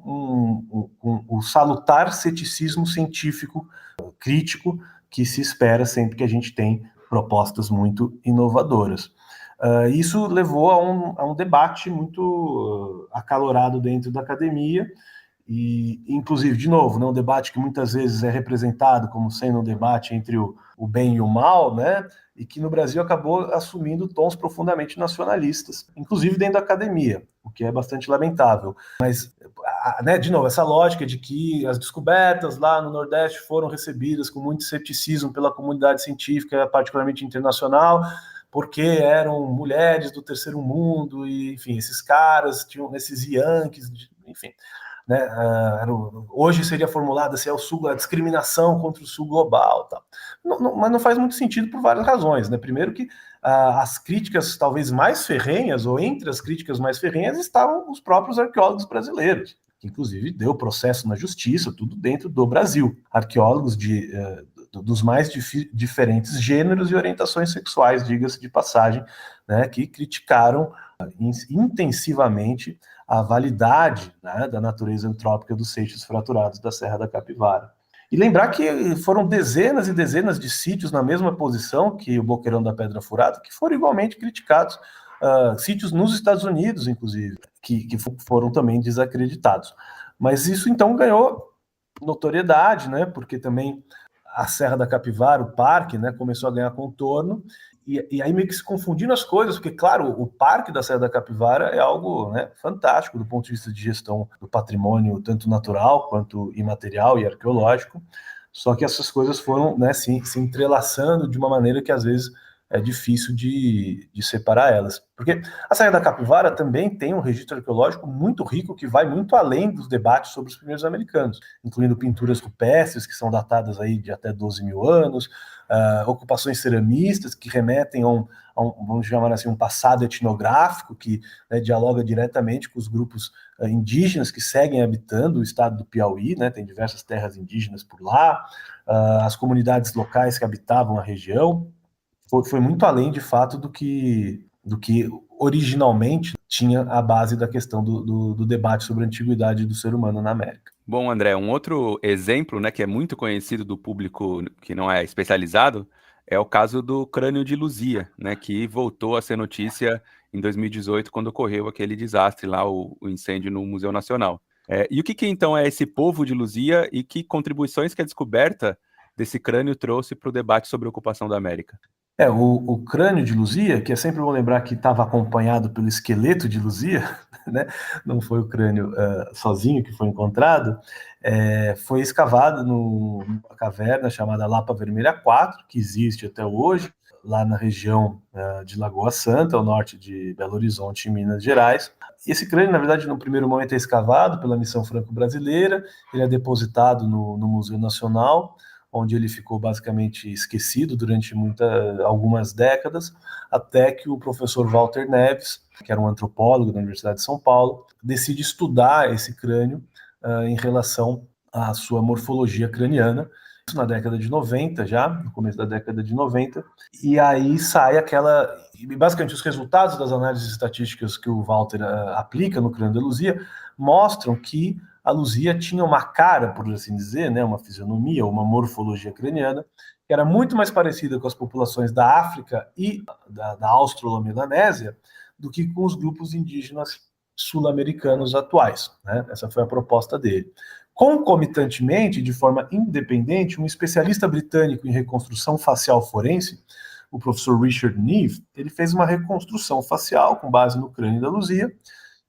o salutar ceticismo científico crítico que se espera sempre que a gente tem propostas muito inovadoras. Isso levou a um debate muito acalorado dentro da academia, e, inclusive, de novo, né, um debate que muitas vezes é representado como sendo um debate entre o bem e o mal, né, e que no Brasil acabou assumindo tons profundamente nacionalistas, inclusive dentro da academia, o que é bastante lamentável. Mas, né, de novo, essa lógica de que as descobertas lá no Nordeste foram recebidas com muito ceticismo pela comunidade científica, particularmente internacional, porque eram mulheres do terceiro mundo, e, enfim, esses caras tinham esses Yankees, enfim... Né, hoje seria formulada se é a discriminação contra o sul global, tal. Mas não faz muito sentido por várias razões, né? Primeiro que as críticas talvez mais ferrenhas, ou entre as críticas mais ferrenhas, estavam os próprios arqueólogos brasileiros, que inclusive deu processo na justiça, tudo dentro do Brasil. Arqueólogos dos mais diferentes gêneros e orientações sexuais, diga-se de passagem, né, que criticaram intensivamente a validade, né, da natureza antrópica dos seixos fraturados da Serra da Capivara. E lembrar que foram dezenas e dezenas de sítios na mesma posição que o Boqueirão da Pedra Furada que foram igualmente criticados, sítios nos Estados Unidos, inclusive, que foram também desacreditados. Mas isso então ganhou notoriedade, né, porque também a Serra da Capivara, o parque, né, começou a ganhar contorno, e aí meio que se confundindo as coisas, porque, claro, o Parque da Serra da Capivara é algo, né, fantástico do ponto de vista de gestão do patrimônio, tanto natural quanto imaterial e arqueológico, só que essas coisas foram, né, se entrelaçando de uma maneira que, às vezes, é difícil de separar elas. Porque a Serra da Capivara também tem um registro arqueológico muito rico, que vai muito além dos debates sobre os primeiros americanos, incluindo pinturas rupestres, que são datadas aí de até 12 mil anos, ocupações ceramistas, que remetem a um, vamos chamar assim, um passado etnográfico, que, né, dialoga diretamente com os grupos indígenas que seguem habitando o estado do Piauí, né, tem diversas terras indígenas por lá, as comunidades locais que habitavam a região. Foi muito além, de fato, do que originalmente tinha a base da questão do debate sobre a antiguidade do ser humano na América. Bom, André, um outro exemplo, né, que é muito conhecido do público que não é especializado, é o caso do crânio de Luzia, né, que voltou a ser notícia em 2018, quando ocorreu aquele desastre lá, o incêndio no Museu Nacional. E o que então é esse povo de Luzia e que contribuições que a descoberta desse crânio trouxe para o debate sobre a ocupação da América? O crânio de Luzia, que é sempre bom lembrar que estava acompanhado pelo esqueleto de Luzia, né? Não foi o crânio sozinho que foi encontrado, foi escavado numa caverna chamada Lapa Vermelha 4, que existe até hoje, lá na região de Lagoa Santa, ao norte de Belo Horizonte, em Minas Gerais. E esse crânio, na verdade, no primeiro momento é escavado pela Missão Franco-Brasileira, ele é depositado no Museu Nacional, onde ele ficou basicamente esquecido durante algumas décadas, até que o professor Walter Neves, que era um antropólogo da Universidade de São Paulo, decide estudar esse crânio em relação à sua morfologia craniana, isso na década de 90 já, no começo da década de 90, e aí sai basicamente os resultados das análises estatísticas que o Walter aplica no crânio da Luzia mostram que a Luzia tinha uma cara, por assim dizer, né, uma fisionomia, uma morfologia craniana, que era muito mais parecida com as populações da África e da Austro-Melanésia do que com os grupos indígenas sul-americanos atuais, né? Essa foi a proposta dele. Concomitantemente, de forma independente, um especialista britânico em reconstrução facial forense, o professor Richard Neve, ele fez uma reconstrução facial com base no crânio da Luzia,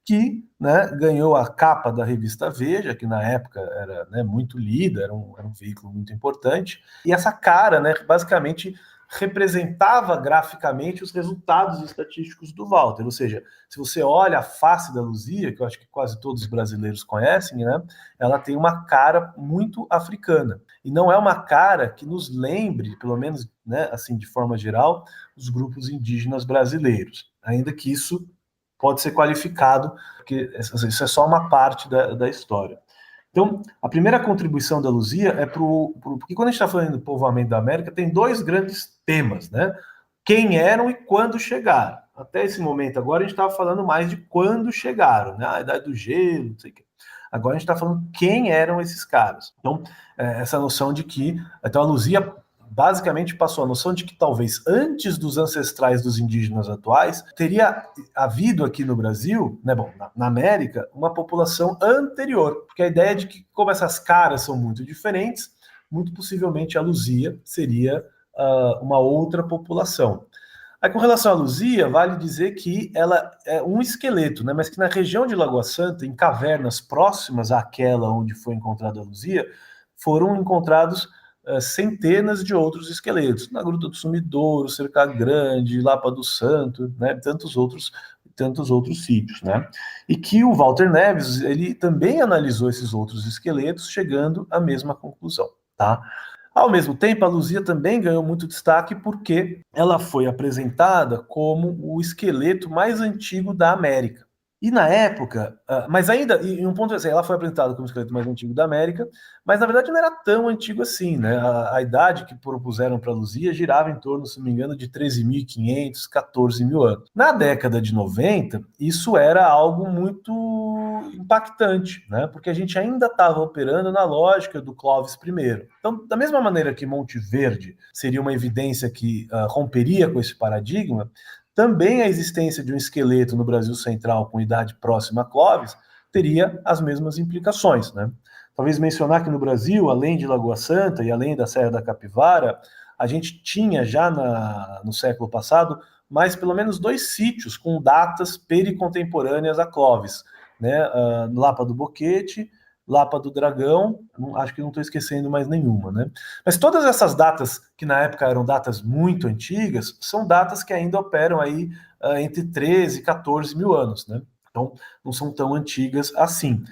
que, né, ganhou a capa da revista Veja, que na época era, né, muito lida, era um veículo muito importante, e essa cara, né, basicamente representava graficamente os resultados estatísticos do Walter, ou seja, se você olha a face da Luzia, que eu acho que quase todos os brasileiros conhecem, né, ela tem uma cara muito africana, e não é uma cara que nos lembre, pelo menos, né, assim, de forma geral, os grupos indígenas brasileiros, ainda que isso pode ser qualificado, porque isso é só uma parte da história. Então, a primeira contribuição da Luzia é porque quando a gente está falando do povoamento da América, tem dois grandes temas, né? Quem eram e quando chegaram. Até esse momento agora, a gente estava falando mais de quando chegaram, né? A idade do gelo, não sei o quê. Agora a gente está falando quem eram esses caras. Então, essa noção de que... Então, a Luzia basicamente passou a noção de que talvez antes dos ancestrais dos indígenas atuais, teria havido aqui no Brasil, né, bom, na América, uma população anterior. Porque a ideia é de que, como essas caras são muito diferentes, muito possivelmente a Luzia seria uma outra população. Aí, com relação à Luzia, vale dizer que ela é um esqueleto, né, mas que na região de Lagoa Santa, em cavernas próximas àquela onde foi encontrada a Luzia, foram encontrados centenas de outros esqueletos, na Gruta do Sumidouro, Cerca Grande, Lapa do Santo, né, tantos outros sítios, né? E que o Walter Neves, ele também analisou esses outros esqueletos, chegando à mesma conclusão, tá? Ao mesmo tempo, a Luzia também ganhou muito destaque porque ela foi apresentada como o esqueleto mais antigo da América. E na época, mas ainda, em um ponto assim, ela foi apresentada como o esqueleto mais antigo da América, mas na verdade não era tão antigo assim, né? A idade que propuseram para a Luzia girava em torno, se não me engano, de 13.500, 14.000 anos. Na década de 90, isso era algo muito impactante, né? Porque a gente ainda estava operando na lógica do Clovis I. Então, da mesma maneira que Monte Verde seria uma evidência que romperia com esse paradigma, também a existência de um esqueleto no Brasil Central com idade próxima a Clovis teria as mesmas implicações, né? Talvez mencionar que no Brasil, além de Lagoa Santa e além da Serra da Capivara, a gente tinha já no século passado mais pelo menos 2 sítios com datas pericontemporâneas a Clovis, né? Lapa do Boquete, Lapa do Dragão, acho que não estou esquecendo mais nenhuma, né? Mas todas essas datas, que na época eram datas muito antigas, são datas que ainda operam aí entre 13 e 14 mil anos, né? Então, não são tão antigas assim.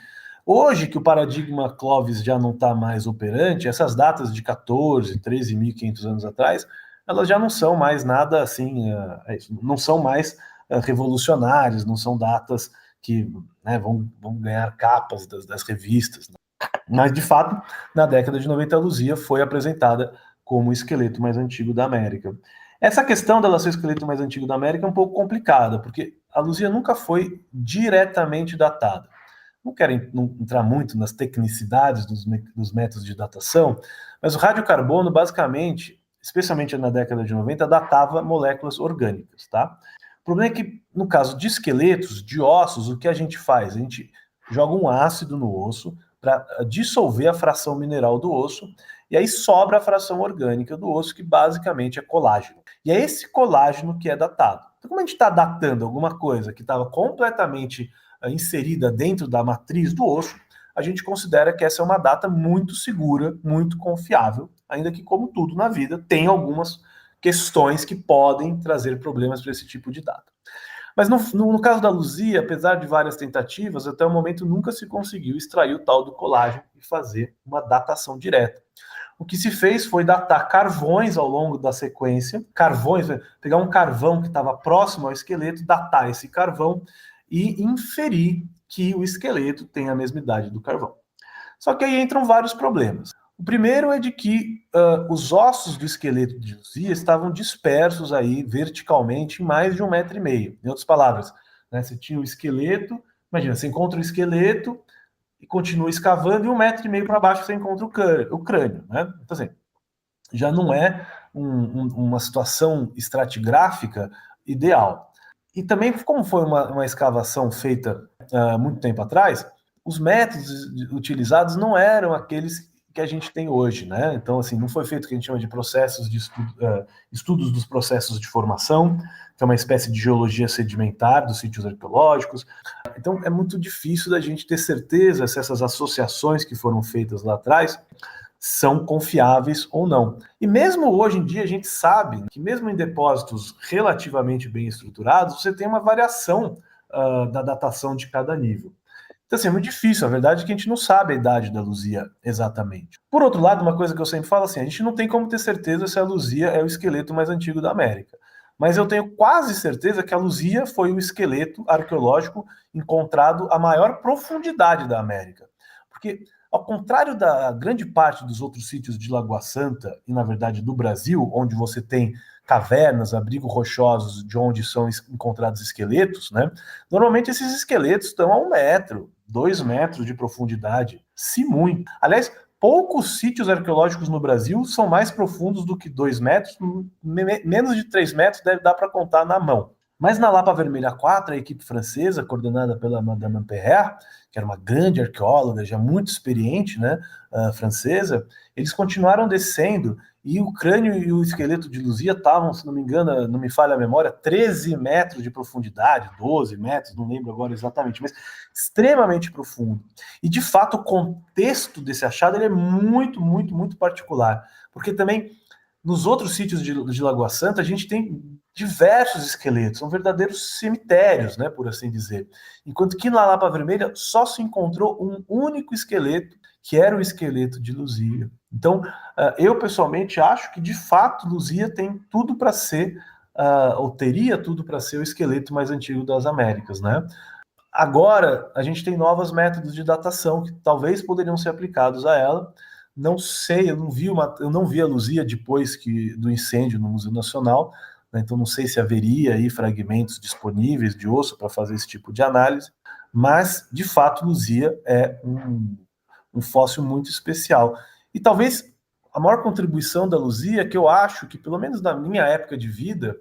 Hoje, que o paradigma Clovis já não está mais operante, essas datas de 14, 13.500 anos atrás, elas já não são mais nada assim, não são mais revolucionárias, não são datas que, né, vão ganhar capas das revistas. Né? Mas, de fato, na década de 90, a Luzia foi apresentada como o esqueleto mais antigo da América. Essa questão dela ser o esqueleto mais antigo da América é um pouco complicada, porque a Luzia nunca foi diretamente datada. Não quero entrar muito nas tecnicidades dos métodos de datação, mas o radiocarbono, basicamente, especialmente na década de 90, datava moléculas orgânicas, tá? O problema é que, no caso de esqueletos, de ossos, o que a gente faz? A gente joga um ácido no osso para dissolver a fração mineral do osso, e aí sobra a fração orgânica do osso, que basicamente é colágeno. E é esse colágeno que é datado. Então, como a gente está datando alguma coisa que estava completamente inserida dentro da matriz do osso, a gente considera que essa é uma data muito segura, muito confiável, ainda que, como tudo na vida, tem algumas questões que podem trazer problemas para esse tipo de data. Mas no caso da Luzia, apesar de várias tentativas, até o momento nunca se conseguiu extrair o tal do colágeno e fazer uma datação direta. O que se fez foi datar carvões ao longo da sequência, pegar um carvão que estava próximo ao esqueleto, datar esse carvão e inferir que o esqueleto tem a mesma idade do carvão. Só que aí entram vários problemas. O primeiro é de que os ossos do esqueleto de Luzia estavam dispersos aí verticalmente em mais de 1,5 metro. Em outras palavras, né, você tinha o esqueleto, imagina, você encontra o esqueleto e continua escavando, e 1,5 metro para baixo você encontra o crânio. Né? Então, assim, já não é uma situação estratigráfica ideal. E também, como foi uma escavação feita muito tempo atrás, os métodos utilizados não eram aqueles que a gente tem hoje, né? Então, assim, não foi feito o que a gente chama de processos de estudos dos processos de formação, que é uma espécie de geologia sedimentar dos sítios arqueológicos. Então, é muito difícil da gente ter certeza se essas associações que foram feitas lá atrás são confiáveis ou não. E mesmo hoje em dia a gente sabe que mesmo em depósitos relativamente bem estruturados, você tem uma variação da datação de cada nível. Então, assim, é muito difícil. A verdade é que a gente não sabe a idade da Luzia exatamente. Por outro lado, uma coisa que eu sempre falo assim, a gente não tem como ter certeza se a Luzia é o esqueleto mais antigo da América. Mas eu tenho quase certeza que a Luzia foi o esqueleto arqueológico encontrado a maior profundidade da América. Porque, ao contrário da grande parte dos outros sítios de Lagoa Santa, e na verdade do Brasil, onde você tem cavernas, abrigos rochosos de onde são encontrados esqueletos, né? Normalmente esses esqueletos estão a 1 metro, 2 metros de profundidade, se muito. Aliás, poucos sítios arqueológicos no Brasil são mais profundos do que 2 metros, menos de 3 metros deve dar para contar na mão. Mas na Lapa Vermelha 4, a equipe francesa, coordenada pela Madame Perret, que era uma grande arqueóloga, já muito experiente, né, francesa, eles continuaram descendo e o crânio e o esqueleto de Luzia estavam, se não me engano, não me falha a memória, 13 metros de profundidade, 12 metros, não lembro agora exatamente, mas extremamente profundo. E, de fato, o contexto desse achado ele é muito, muito, muito particular, porque também nos outros sítios de Lagoa Santa a gente tem diversos esqueletos, são verdadeiros cemitérios, né, por assim dizer. Enquanto que na Lapa Vermelha só se encontrou um único esqueleto, que era o esqueleto de Luzia. Então, eu pessoalmente acho que, de fato, Luzia tem tudo para ser, ou teria tudo para ser o esqueleto mais antigo das Américas, né? Agora, a gente tem novos métodos de datação que talvez poderiam ser aplicados a ela. Não sei, eu não vi a Luzia depois do incêndio no Museu Nacional, né? Então não sei se haveria aí fragmentos disponíveis de osso para fazer esse tipo de análise, mas, de fato, Luzia é um fóssil muito especial. E talvez a maior contribuição da Luzia, que eu acho que, pelo menos na minha época de vida,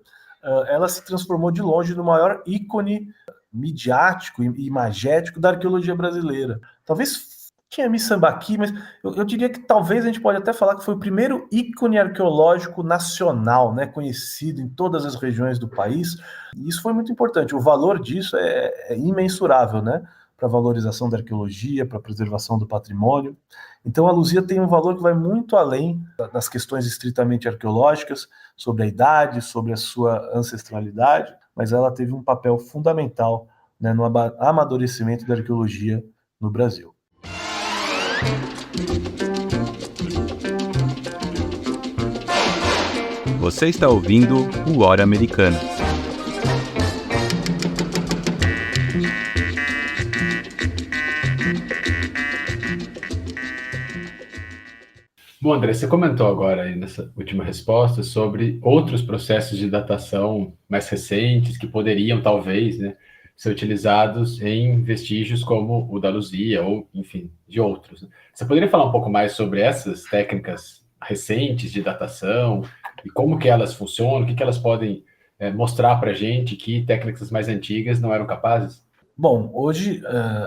ela se transformou de longe no maior ícone midiático e imagético da arqueologia brasileira. Talvez tinha Miss Sambaqui, mas eu diria que talvez a gente pode até falar que foi o primeiro ícone arqueológico nacional, né, conhecido em todas as regiões do país, e isso foi muito importante. O valor disso é imensurável, né, para a valorização da arqueologia, para a preservação do patrimônio. Então a Luzia tem um valor que vai muito além das questões estritamente arqueológicas, sobre a idade, sobre a sua ancestralidade, mas ela teve um papel fundamental, né, no amadurecimento da arqueologia no Brasil. Você está ouvindo o Hora Americana. Bom, André, você comentou agora aí nessa última resposta sobre outros processos de datação mais recentes que poderiam, talvez, né, ser utilizados em vestígios como o da Luzia ou, enfim, de outros, né? Você poderia falar um pouco mais sobre essas técnicas recentes de datação e como que elas funcionam, o que que elas podem mostrar para a gente que técnicas mais antigas não eram capazes? Bom, hoje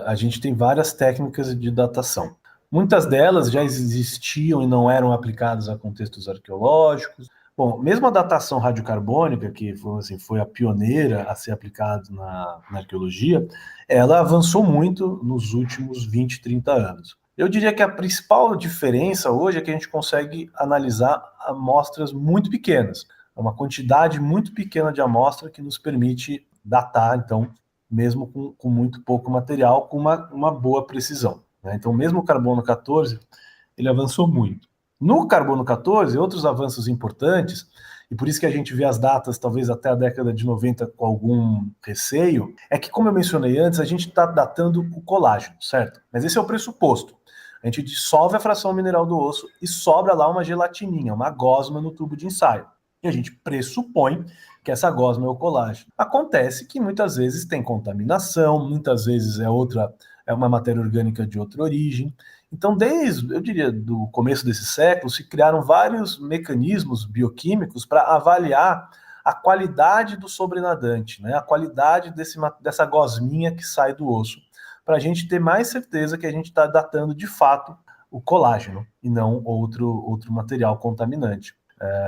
a gente tem várias técnicas de datação. Muitas delas já existiam e não eram aplicadas a contextos arqueológicos. Bom, mesmo a datação radiocarbônica, que foi, assim, foi a pioneira a ser aplicada na arqueologia, ela avançou muito nos últimos 20, 30 anos. Eu diria que a principal diferença hoje é que a gente consegue analisar amostras muito pequenas, uma quantidade muito pequena de amostra que nos permite datar, então, mesmo com muito pouco material, com uma boa precisão, né? Então, mesmo o carbono 14, ele avançou muito. No carbono 14, outros avanços importantes, e por isso que a gente vê as datas, talvez até a década de 90 com algum receio, é que, como eu mencionei antes, a gente está datando o colágeno, certo? Mas esse é o pressuposto. A gente dissolve a fração mineral do osso e sobra lá uma gelatininha, uma gosma no tubo de ensaio. E a gente pressupõe que essa gosma é o colágeno. Acontece que muitas vezes tem contaminação, muitas vezes é uma matéria orgânica de outra origem. Então, eu diria, do começo desse século, se criaram vários mecanismos bioquímicos para avaliar a qualidade do sobrenadante, né? A qualidade dessa gosminha que sai do osso, para a gente ter mais certeza que a gente está datando de fato o colágeno e não outro material contaminante.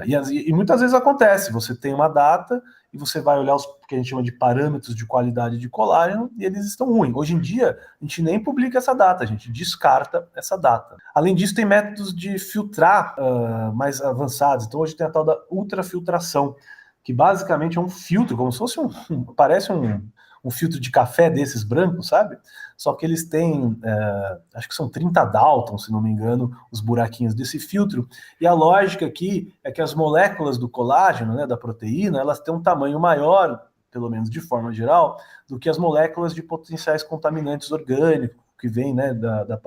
E muitas vezes acontece, você tem uma data e você vai olhar os que a gente chama de parâmetros de qualidade de colágeno e eles estão ruins. Hoje em dia, a gente nem publica essa data, a gente descarta essa data. Além disso, tem métodos de filtrar mais avançados. Então, hoje tem a tal da ultrafiltração, que basicamente é um filtro, como se fosse parece um filtro de café desses brancos, sabe? Só que eles têm, acho que são 30 Dalton, se não me engano, os buraquinhos desse filtro. E a lógica aqui é que as moléculas do colágeno, né, da proteína, elas têm um tamanho maior, pelo menos de forma geral, do que as moléculas de potenciais contaminantes orgânicos, que vêm, né, da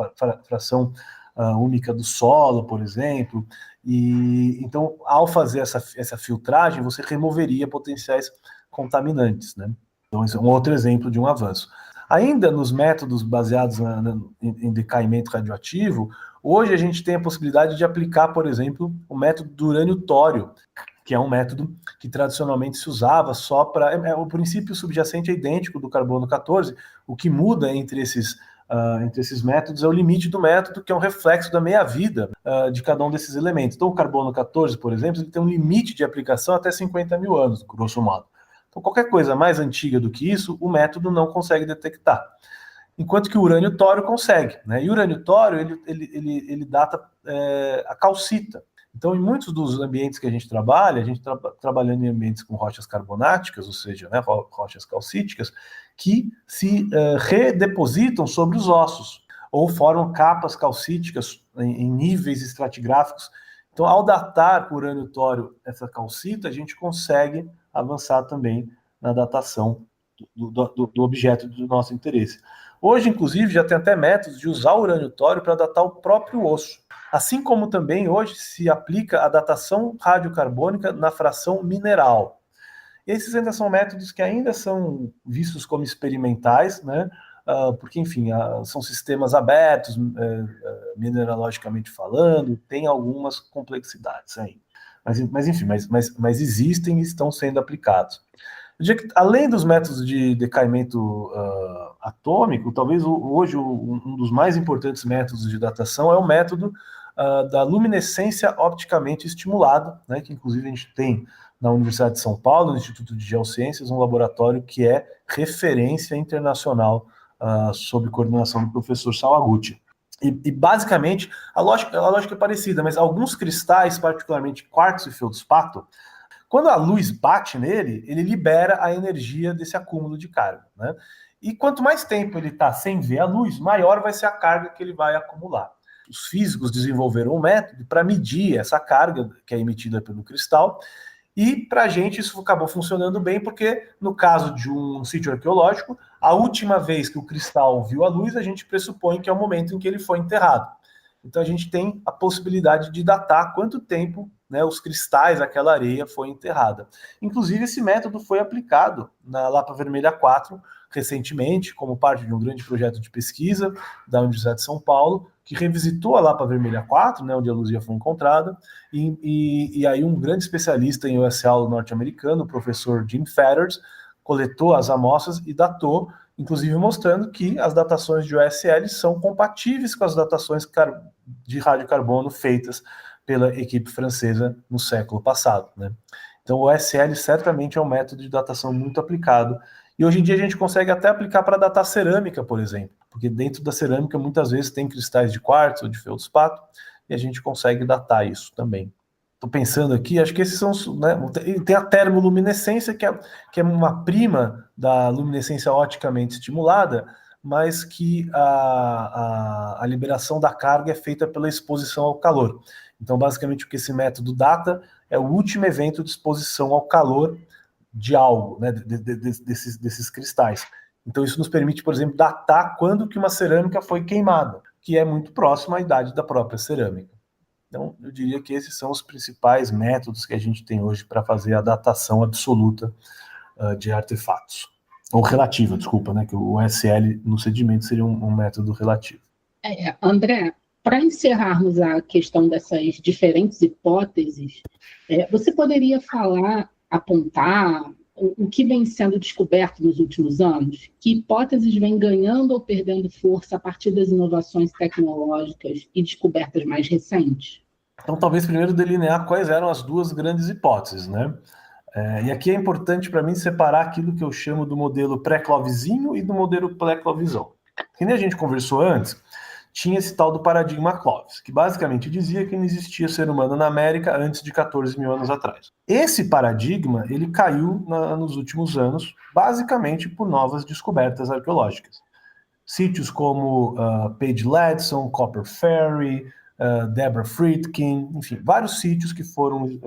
fração úmica do solo, por exemplo. E então, ao fazer essa filtragem, você removeria potenciais contaminantes, né? Então, esse é um outro exemplo de um avanço. Ainda nos métodos baseados em decaimento radioativo, hoje a gente tem a possibilidade de aplicar, por exemplo, o método do urânio-tório, que é um método que tradicionalmente se usava só para... o princípio subjacente é idêntico do carbono 14, o que muda entre esses métodos é o limite do método, que é um reflexo da meia-vida de cada um desses elementos. Então, o carbono 14, por exemplo, ele tem um limite de aplicação até 50 mil anos, grosso modo. Então, qualquer coisa mais antiga do que isso, o método não consegue detectar. Enquanto que o urânio-tório consegue, né? E o urânio-tório, ele data a calcita. Então, em muitos dos ambientes que a gente trabalha, trabalhando em ambientes com rochas carbonáticas, ou seja, né, rochas calcíticas, que se redepositam sobre os ossos, ou formam capas calcíticas em níveis estratigráficos. Então, ao datar o urânio-tório, essa calcita, a gente consegue avançar também na datação do objeto do nosso interesse. Hoje, inclusive, já tem até métodos de usar o urânio-tório para datar o próprio osso. Assim como também hoje se aplica a datação radiocarbônica na fração mineral. Esses ainda são métodos que ainda são vistos como experimentais, né? Porque, enfim, são sistemas abertos, mineralogicamente falando, tem algumas complexidades ainda. Mas enfim, mas existem e estão sendo aplicados. Eu diria que, além dos métodos de decaimento atômico, talvez hoje um dos mais importantes métodos de datação é o método da luminescência opticamente estimulada, né, que inclusive a gente tem na Universidade de São Paulo, no Instituto de Geociências, um laboratório que é referência internacional sob coordenação do professor Sawaguchi. E basicamente, a lógica é parecida, mas alguns cristais, particularmente quartzo e feldspato, quando a luz bate nele, ele libera a energia desse acúmulo de carga, né? E quanto mais tempo ele está sem ver a luz, maior vai ser a carga que ele vai acumular. Os físicos desenvolveram um método para medir essa carga que é emitida pelo cristal, e para a gente isso acabou funcionando bem, porque no caso de um sítio arqueológico, a última vez que o cristal viu a luz, a gente pressupõe que é o momento em que ele foi enterrado. Então a gente tem a possibilidade de datar quanto tempo, né, os cristais, aquela areia foi enterrada. Inclusive esse método foi aplicado na Lapa Vermelha 4 recentemente, como parte de um grande projeto de pesquisa da Universidade de São Paulo, que revisitou a Lapa Vermelha 4, né, onde a Luzia foi encontrada, e aí um grande especialista em OSL norte-americano, o professor Jim Fetters, coletou as amostras e datou, inclusive mostrando que as datações de OSL são compatíveis com as datações de radiocarbono feitas pela equipe francesa no século passado, né? Então o OSL certamente é um método de datação muito aplicado, e hoje em dia a gente consegue até aplicar para datar cerâmica, por exemplo, porque dentro da cerâmica muitas vezes tem cristais de quartzo ou de feldspato, e a gente consegue datar isso também. Estou pensando aqui, acho que esses são, né, tem a termoluminescência, que é uma prima da luminescência oticamente estimulada, mas que a liberação da carga é feita pela exposição ao calor. Então, basicamente, o que esse método data é o último evento de exposição ao calor de algo, né, desses cristais. Então, isso nos permite, por exemplo, datar quando que uma cerâmica foi queimada, que é muito próximo à idade da própria cerâmica. Então, eu diria que esses são os principais métodos que a gente tem hoje para fazer a datação absoluta de artefatos. Ou relativa, desculpa, né? Que o OSL no sedimento seria um método relativo. André, para encerrarmos a questão dessas diferentes hipóteses, você poderia apontar o que vem sendo descoberto nos últimos anos? Que hipóteses vêm ganhando ou perdendo força a partir das inovações tecnológicas e descobertas mais recentes? Então, talvez primeiro delinear quais eram as duas grandes hipóteses, né? E aqui é importante para mim separar aquilo que eu chamo do modelo pré-Clovesinho e do modelo pré-Clovison. Que nem a gente conversou antes, tinha esse tal do paradigma Clovis, que basicamente dizia que não existia ser humano na América antes de 14 mil anos atrás. Esse paradigma, ele caiu nos últimos anos, basicamente por novas descobertas arqueológicas. Sítios como Page Ladson, Copper Ferry, Deborah Friedkin, enfim, vários sítios que foram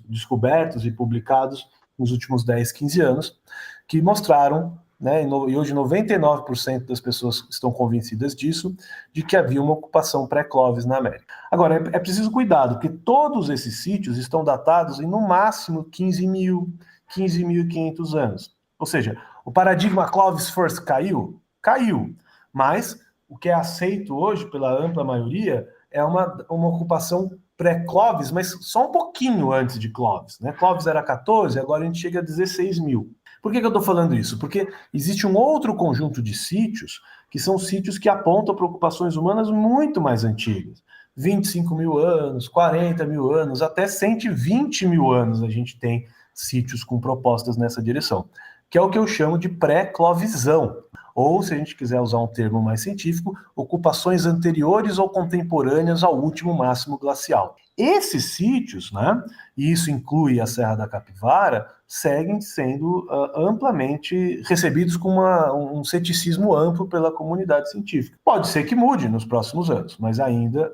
descobertos e publicados nos últimos 10, 15 anos, que mostraram, né, e hoje 99% das pessoas estão convencidas disso, de que havia uma ocupação pré-Clovis na América. Agora, é preciso cuidado, porque todos esses sítios estão datados em no máximo 15.500 anos. Ou seja, o paradigma Clovis First caiu? Caiu. Mas o que é aceito hoje pela ampla maioria é uma ocupação pré-Clovis, mas só um pouquinho antes de Clovis, né? Clovis era 14, agora a gente chega a 16 mil. Por que eu estou falando isso? Porque existe um outro conjunto de sítios, que são sítios que apontam para ocupações humanas muito mais antigas. 25 mil anos, 40 mil anos, até 120 mil anos a gente tem sítios com propostas nessa direção, que é o que eu chamo de pré-Clovisão. Ou, se a gente quiser usar um termo mais científico, ocupações anteriores ou contemporâneas ao último máximo glacial. Esses sítios, né, e isso inclui a Serra da Capivara, seguem sendo amplamente recebidos com um ceticismo amplo pela comunidade científica. Pode ser que mude nos próximos anos, mas ainda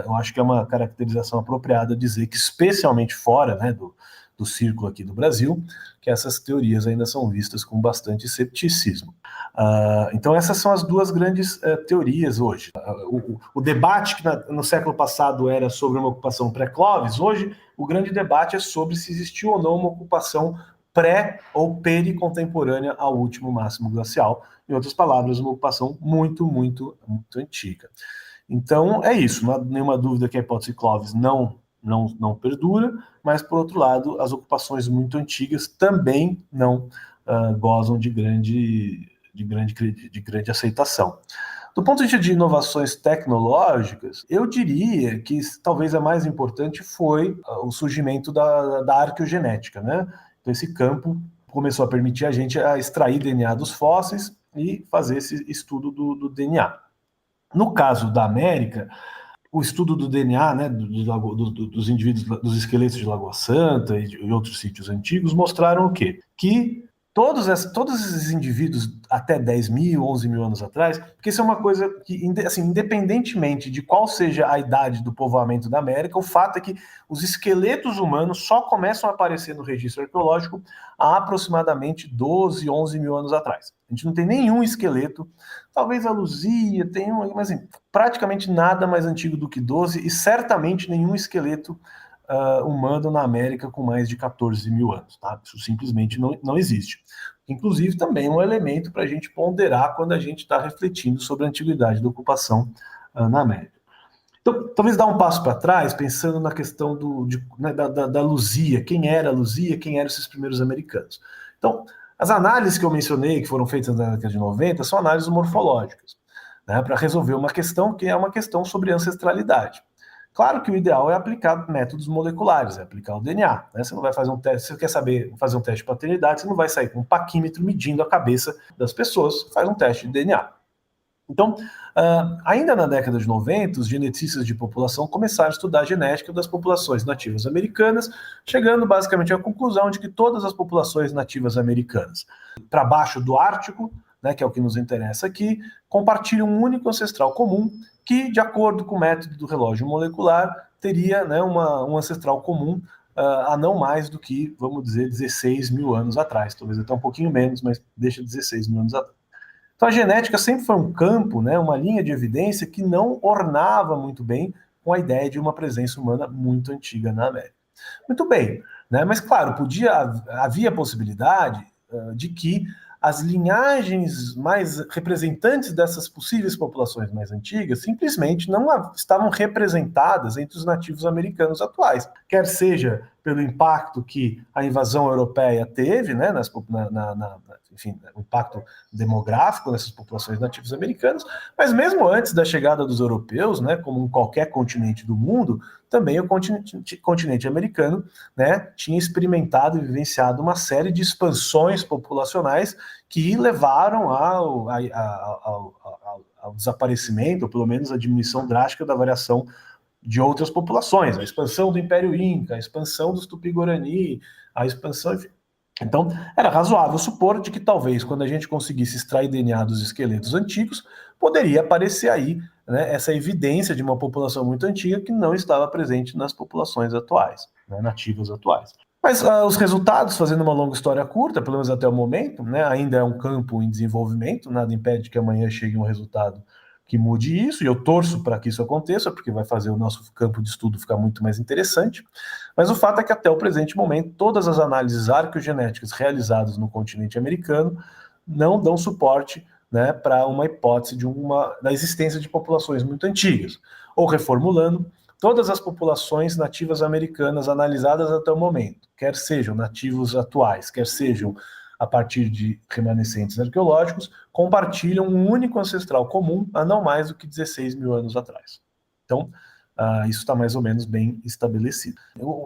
eu acho que é uma caracterização apropriada dizer que, especialmente fora, né, do círculo aqui do Brasil, que essas teorias ainda são vistas com bastante cepticismo. Então essas são as duas grandes teorias hoje. O debate que no século passado era sobre uma ocupação pré-Clovis, hoje o grande debate é sobre se existiu ou não uma ocupação pré- ou pericontemporânea ao último máximo glacial. Em outras palavras, uma ocupação muito, muito, muito antiga. Então é isso, não há nenhuma dúvida que a hipótese Clovis não perdura, mas, por outro lado, as ocupações muito antigas também não gozam de grande aceitação. Do ponto de vista de inovações tecnológicas, eu diria que talvez a mais importante foi o surgimento da arqueogenética, né? Então, esse campo começou a permitir a gente extrair DNA dos fósseis e fazer esse estudo do DNA. No caso da América, o estudo do DNA, né, dos indivíduos, dos esqueletos de Lagoa Santa e outros sítios antigos mostraram o quê? Que todos esses indivíduos até 10 mil, 11 mil anos atrás, porque isso é uma coisa que, assim, independentemente de qual seja a idade do povoamento da América, o fato é que os esqueletos humanos só começam a aparecer no registro arqueológico há aproximadamente 12, 11 mil anos atrás. A gente não tem nenhum esqueleto, talvez a Luzia tenha, mas assim, praticamente nada mais antigo do que 12 e certamente nenhum esqueleto humano na América com mais de 14 mil anos, tá? Isso simplesmente não existe. Inclusive, também é um elemento para a gente ponderar quando a gente está refletindo sobre a antiguidade da ocupação na América. Então, talvez dar um passo para trás, pensando na questão da Luzia, quem era a Luzia, quem eram esses primeiros americanos. Então, as análises que eu mencionei, que foram feitas na década de 90, são análises morfológicas, né, para resolver uma questão que é uma questão sobre ancestralidade. Claro que o ideal é aplicar métodos moleculares, é aplicar o DNA. Né? Você não vai fazer um teste, se você quer saber fazer um teste de paternidade, você não vai sair com um paquímetro medindo a cabeça das pessoas, faz um teste de DNA. Então, ainda na década de 90, os genetistas de população começaram a estudar a genética das populações nativas americanas, chegando basicamente à conclusão de que todas as populações nativas americanas, para baixo do Ártico, né, que é o que nos interessa aqui, compartilham um único ancestral comum, que, de acordo com o método do relógio molecular, teria, né, um ancestral comum a não mais do que, vamos dizer, 16 mil anos atrás. Talvez até um pouquinho menos, mas deixa 16 mil anos atrás. Então a genética sempre foi um campo, né, uma linha de evidência que não ornava muito bem com a ideia de uma presença humana muito antiga na América. Muito bem, né, mas claro, havia a possibilidade de que as linhagens mais representantes dessas possíveis populações mais antigas simplesmente não estavam representadas entre os nativos americanos atuais, quer seja pelo impacto que a invasão europeia teve, né, enfim, o impacto demográfico nessas populações nativas americanas, mas mesmo antes da chegada dos europeus, né, como em qualquer continente do mundo, também o continente americano, né, tinha experimentado e vivenciado uma série de expansões populacionais que levaram ao desaparecimento, ou pelo menos à diminuição drástica da variação de outras populações, a expansão do Império Inca, a expansão dos Tupi-Guarani, a expansão... Enfim. Então, era razoável supor de que talvez, quando a gente conseguisse extrair DNA dos esqueletos antigos, poderia aparecer aí, né, essa evidência de uma população muito antiga que não estava presente nas populações atuais, né, nativas atuais. Mas os resultados, fazendo uma longa história curta, pelo menos até o momento, né, ainda é um campo em desenvolvimento, nada impede que amanhã chegue um resultado que mude isso, e eu torço para que isso aconteça, porque vai fazer o nosso campo de estudo ficar muito mais interessante, mas o fato é que até o presente momento, todas as análises arqueogenéticas realizadas no continente americano não dão suporte, né, para uma hipótese da existência de populações muito antigas. Ou reformulando, todas as populações nativas americanas analisadas até o momento, quer sejam nativos atuais, quer sejam a partir de remanescentes arqueológicos, compartilham um único ancestral comum há não mais do que 16 mil anos atrás. Então, isso está mais ou menos bem estabelecido.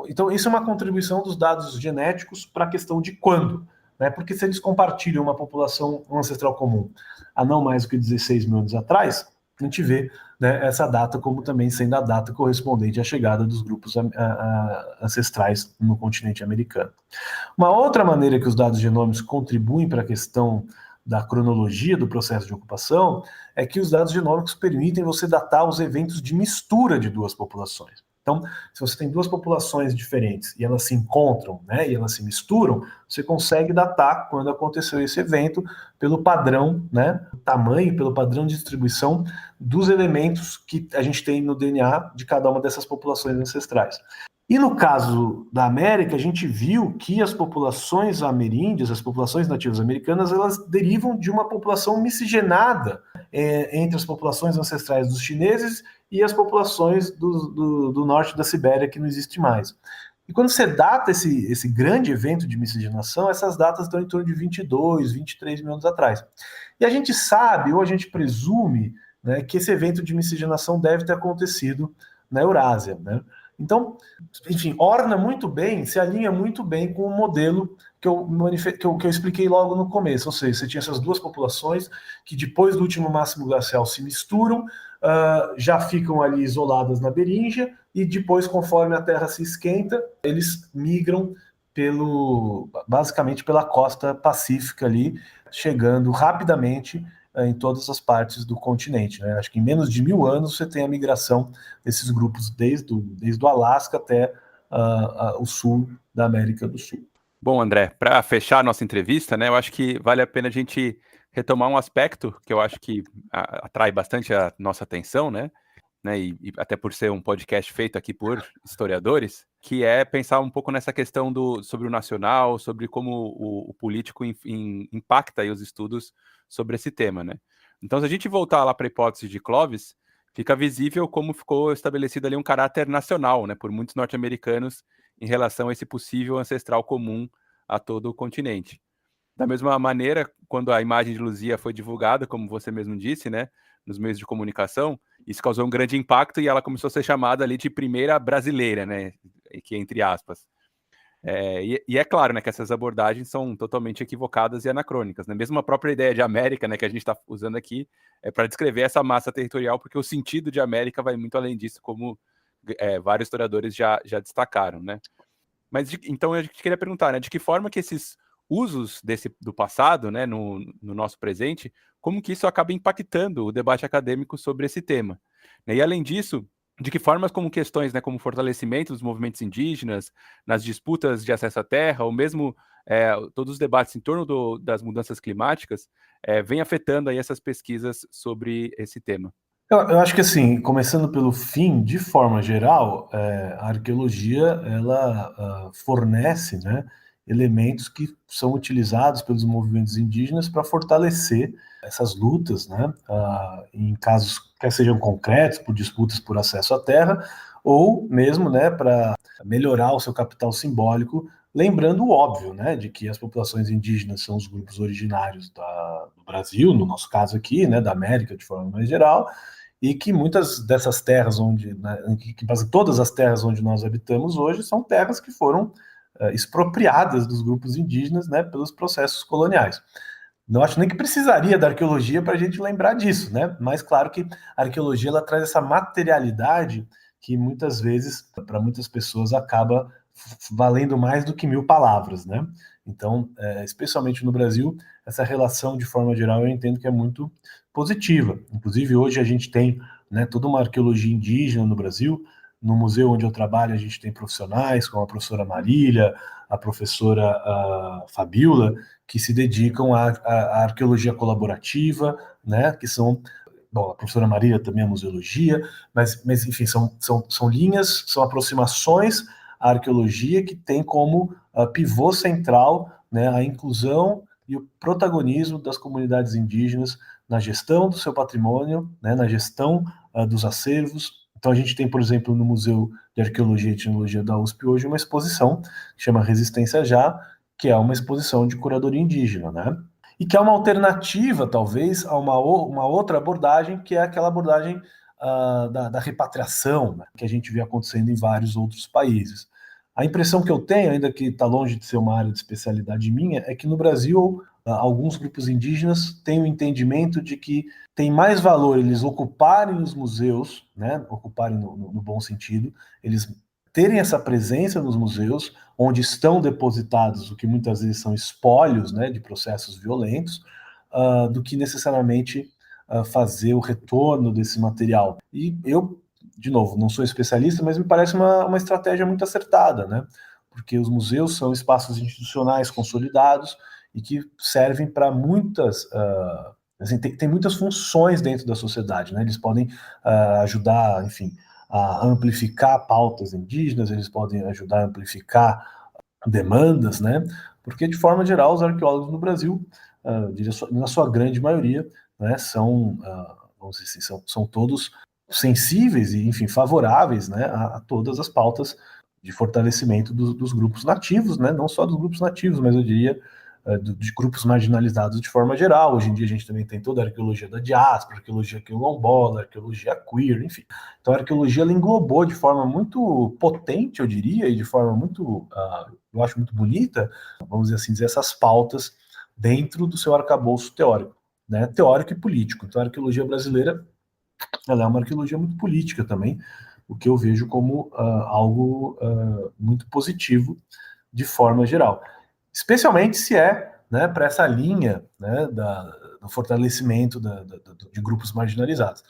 Então, isso é uma contribuição dos dados genéticos para a questão de quando, né? Porque se eles compartilham uma população, um ancestral comum há não mais do que 16 mil anos atrás, a gente vê, né, essa data como também sendo a data correspondente à chegada dos grupos ancestrais no continente americano. Uma outra maneira que os dados genômicos contribuem para a questão da cronologia do processo de ocupação é que os dados genômicos permitem você datar os eventos de mistura de duas populações. Então, se você tem duas populações diferentes e elas se encontram, né, e elas se misturam, você consegue datar quando aconteceu esse evento pelo padrão, né, tamanho, pelo padrão de distribuição dos elementos que a gente tem no DNA de cada uma dessas populações ancestrais. E no caso da América, a gente viu que as populações ameríndias, as populações nativas americanas, elas derivam de uma população miscigenada entre as populações ancestrais dos chineses e as populações do norte da Sibéria, que não existe mais. E quando você data esse grande evento de miscigenação, essas datas estão em torno de 22, 23 mil anos atrás. E a gente sabe, ou a gente presume, né, que esse evento de miscigenação deve ter acontecido na Eurásia, né? Então, enfim, orna muito bem, se alinha muito bem com o modelo que eu expliquei logo no começo. Ou seja, você tinha essas duas populações que depois do último máximo glacial se misturam, já ficam ali isoladas na Beríngia, e depois, conforme a Terra se esquenta, eles migram basicamente pela costa pacífica ali, chegando rapidamente em todas as partes do continente, né? Acho que em menos de 1000 anos você tem a migração desses grupos desde o Alasca até o sul da América do Sul. Bom, André, para fechar a nossa entrevista, né, eu acho que vale a pena a gente retomar um aspecto que eu acho que atrai bastante a nossa atenção, né, e até por ser um podcast feito aqui por historiadores, que é pensar um pouco nessa questão sobre o nacional, sobre como o político impacta aí os estudos sobre esse tema, né. Então, se a gente voltar lá para a hipótese de Clovis, fica visível como ficou estabelecido ali um caráter nacional, né, por muitos norte-americanos em relação a esse possível ancestral comum a todo o continente. Da mesma maneira, quando a imagem de Luzia foi divulgada, como você mesmo disse, né, nos meios de comunicação, isso causou um grande impacto e ela começou a ser chamada ali de primeira brasileira, né, que entre aspas. E é claro, né, que essas abordagens são totalmente equivocadas e anacrônicas, né? Mesmo a própria ideia de América, né, que a gente está usando aqui, é para descrever essa massa territorial, porque o sentido de América vai muito além disso, como vários historiadores já destacaram, né? Mas então a gente queria perguntar, né, de que forma que esses usos do passado, né, no nosso presente, como que isso acaba impactando o debate acadêmico sobre esse tema, né? E além disso, de que formas como questões, né, como fortalecimento dos movimentos indígenas, nas disputas de acesso à terra, ou mesmo todos os debates em torno das mudanças climáticas, vem afetando aí essas pesquisas sobre esse tema. Eu acho que, assim, começando pelo fim, de forma geral, a arqueologia, ela fornece, né, elementos que são utilizados pelos movimentos indígenas para fortalecer essas lutas, né, em casos quer sejam concretos, por disputas por acesso à terra, ou mesmo, né, para melhorar o seu capital simbólico, lembrando o óbvio, né, de que as populações indígenas são os grupos originários do Brasil, no nosso caso aqui, né, da América de forma mais geral, e que muitas dessas terras que quase todas as terras onde nós habitamos hoje são terras que foram expropriadas dos grupos indígenas, né, pelos processos coloniais. Não acho nem que precisaria da arqueologia para a gente lembrar disso, né? Mas claro que a arqueologia ela traz essa materialidade que muitas vezes, para muitas pessoas, acaba valendo mais do que 1000 palavras, né? Então, especialmente no Brasil, essa relação, de forma geral, eu entendo que é muito positiva. Inclusive, hoje a gente tem, né, toda uma arqueologia indígena no Brasil. No museu onde eu trabalho, a gente tem profissionais como a professora Marília, a professora Fabiola, que se dedicam à arqueologia colaborativa, né, que são, bom, a professora Marília também é museologia, mas enfim, são linhas, são aproximações à arqueologia que tem como pivô central, né, a inclusão e o protagonismo das comunidades indígenas na gestão do seu patrimônio, né, na gestão dos acervos. Então a gente tem, por exemplo, no Museu de Arqueologia e Etnologia da USP hoje uma exposição que chama Resistência Já, que é uma exposição de curadoria indígena, né? E que é uma alternativa, talvez, a uma outra abordagem, que é aquela abordagem da repatriação, né, que a gente vê acontecendo em vários outros países. A impressão que eu tenho, ainda que está longe de ser uma área de especialidade minha, é que no Brasil alguns grupos indígenas têm o entendimento de que tem mais valor eles ocuparem os museus, né, ocuparem no bom sentido, eles terem essa presença nos museus, onde estão depositados o que muitas vezes são espólios, né, de processos violentos, do que necessariamente fazer o retorno desse material. E eu, de novo, não sou especialista, mas me parece uma estratégia muito acertada, né, porque os museus são espaços institucionais consolidados e que servem para muitas... assim, tem muitas funções dentro da sociedade, né? Eles podem ajudar, enfim, a amplificar pautas indígenas, eles podem ajudar a amplificar demandas, né? Porque, de forma geral, os arqueólogos no Brasil, na sua grande maioria, né, vamos dizer assim, são todos sensíveis e, enfim, favoráveis, né, a todas as pautas de fortalecimento dos grupos nativos, né? Não só dos grupos nativos, mas eu diria de grupos marginalizados de forma geral. Hoje em dia a gente também tem toda a arqueologia da diáspora, arqueologia quilombola, arqueologia queer, enfim. Então a arqueologia ela englobou de forma muito potente, eu diria, e de forma muito, eu acho muito bonita, vamos dizer assim, essas pautas dentro do seu arcabouço teórico, né? Teórico e político. Então a arqueologia brasileira ela é uma arqueologia muito política também, o que eu vejo como algo muito positivo de forma geral. Especialmente se é, né, para essa linha, né, do fortalecimento de grupos marginalizados.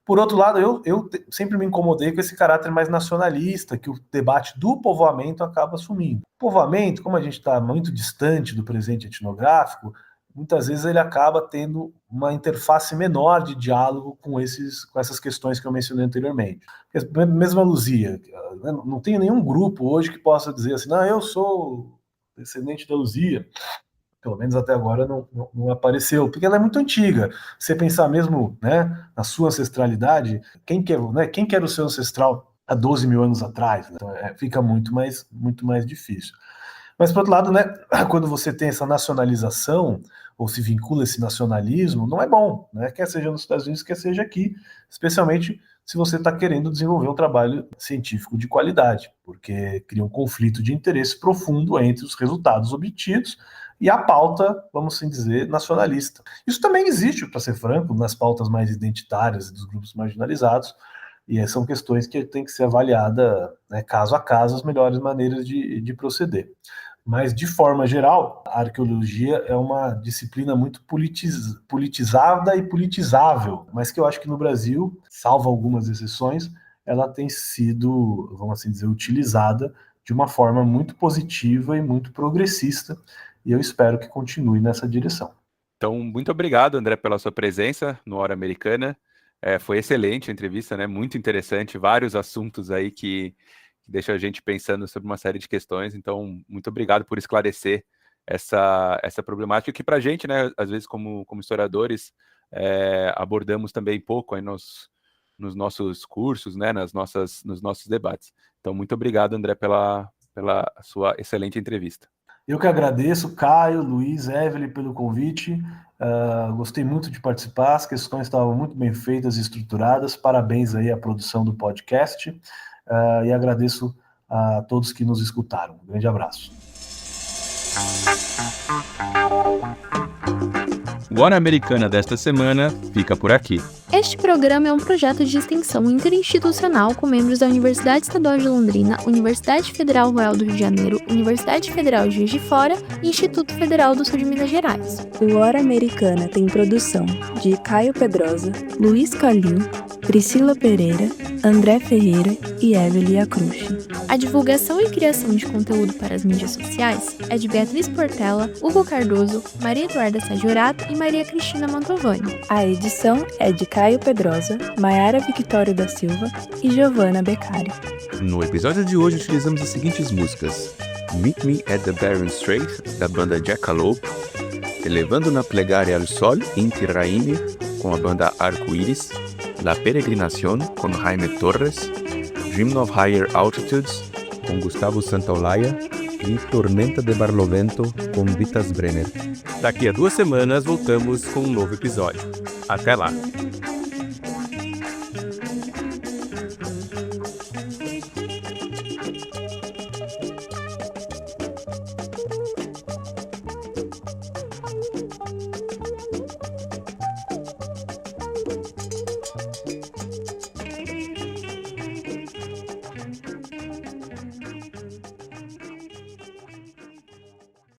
Por outro lado, eu sempre me incomodei com esse caráter mais nacionalista que o debate do povoamento acaba assumindo. O povoamento, como a gente está muito distante do presente etnográfico, muitas vezes ele acaba tendo uma interface menor de diálogo com essas questões que eu mencionei anteriormente. Mesmo a Luzia, não tem nenhum grupo hoje que possa dizer assim, não, eu sou descendente da Luzia. Pelo menos até agora não apareceu, porque ela é muito antiga. Você pensar mesmo, né, na sua ancestralidade, quem que era o seu ancestral há 12 mil anos atrás? Né? Então, fica muito mais difícil. Mas, por outro lado, né, quando você tem essa nacionalização, ou se vincula esse nacionalismo, não é bom, né? Quer seja nos Estados Unidos, quer seja aqui, especialmente se você está querendo desenvolver um trabalho científico de qualidade, porque cria um conflito de interesse profundo entre os resultados obtidos e a pauta, vamos assim dizer, nacionalista. Isso também existe, para ser franco, nas pautas mais identitárias dos grupos marginalizados, e são questões que tem que ser avaliada, né, caso a caso, as melhores maneiras de proceder. Mas, de forma geral, a arqueologia é uma disciplina muito politizada e politizável, mas que eu acho que no Brasil, salvo algumas exceções, ela tem sido, vamos assim dizer, utilizada de uma forma muito positiva e muito progressista, e eu espero que continue nessa direção. Então, muito obrigado, André, pela sua presença no Hora Americana. Foi excelente a entrevista, né? Muito interessante, vários assuntos aí que deixam a gente pensando sobre uma série de questões. Então, muito obrigado por esclarecer essa problemática que, para a gente, né, às vezes, como historiadores, abordamos também pouco aí nos nossos cursos, né, nos nossos debates. Então, muito obrigado, André, pela sua excelente entrevista. Eu que agradeço, Caio, Luiz, Evelyn, pelo convite. Gostei muito de participar, as questões estavam muito bem feitas e estruturadas. Parabéns aí à produção do podcast. E agradeço a todos que nos escutaram. Um grande abraço. O Hora Americana desta semana fica por aqui. Este programa é um projeto de extensão interinstitucional com membros da Universidade Estadual de Londrina, Universidade Federal Rural do Rio de Janeiro, Universidade Federal de Juiz de Fora e Instituto Federal do Sul de Minas Gerais. O Hora Americana tem produção de Caio Pedrosa, Luiz Calim, Priscila Pereira, André Ferreira e Evelyn Acrucci. A divulgação e criação de conteúdo para as mídias sociais é de Beatriz Portela, Hugo Cardoso, Maria Eduarda Sagiorato e Maria Cristina Mantovani. A edição é de Caio Pedrosa, Maiara Victória da Silva e Giovanna Beccari. No episódio de hoje utilizamos as seguintes músicas: Meet Me at the Barren Strait, da banda Jackalope, Elevando na Plegaria al Sol, Inti Raymi, com a banda Arco-Iris, La Peregrinación, com Jaime Torres, Dream of Higher Altitudes, com Gustavo Santaolalla, e Tormenta de Barlovento, com Vitas Brenner. Daqui a 2 semanas voltamos com um novo episódio. Até lá!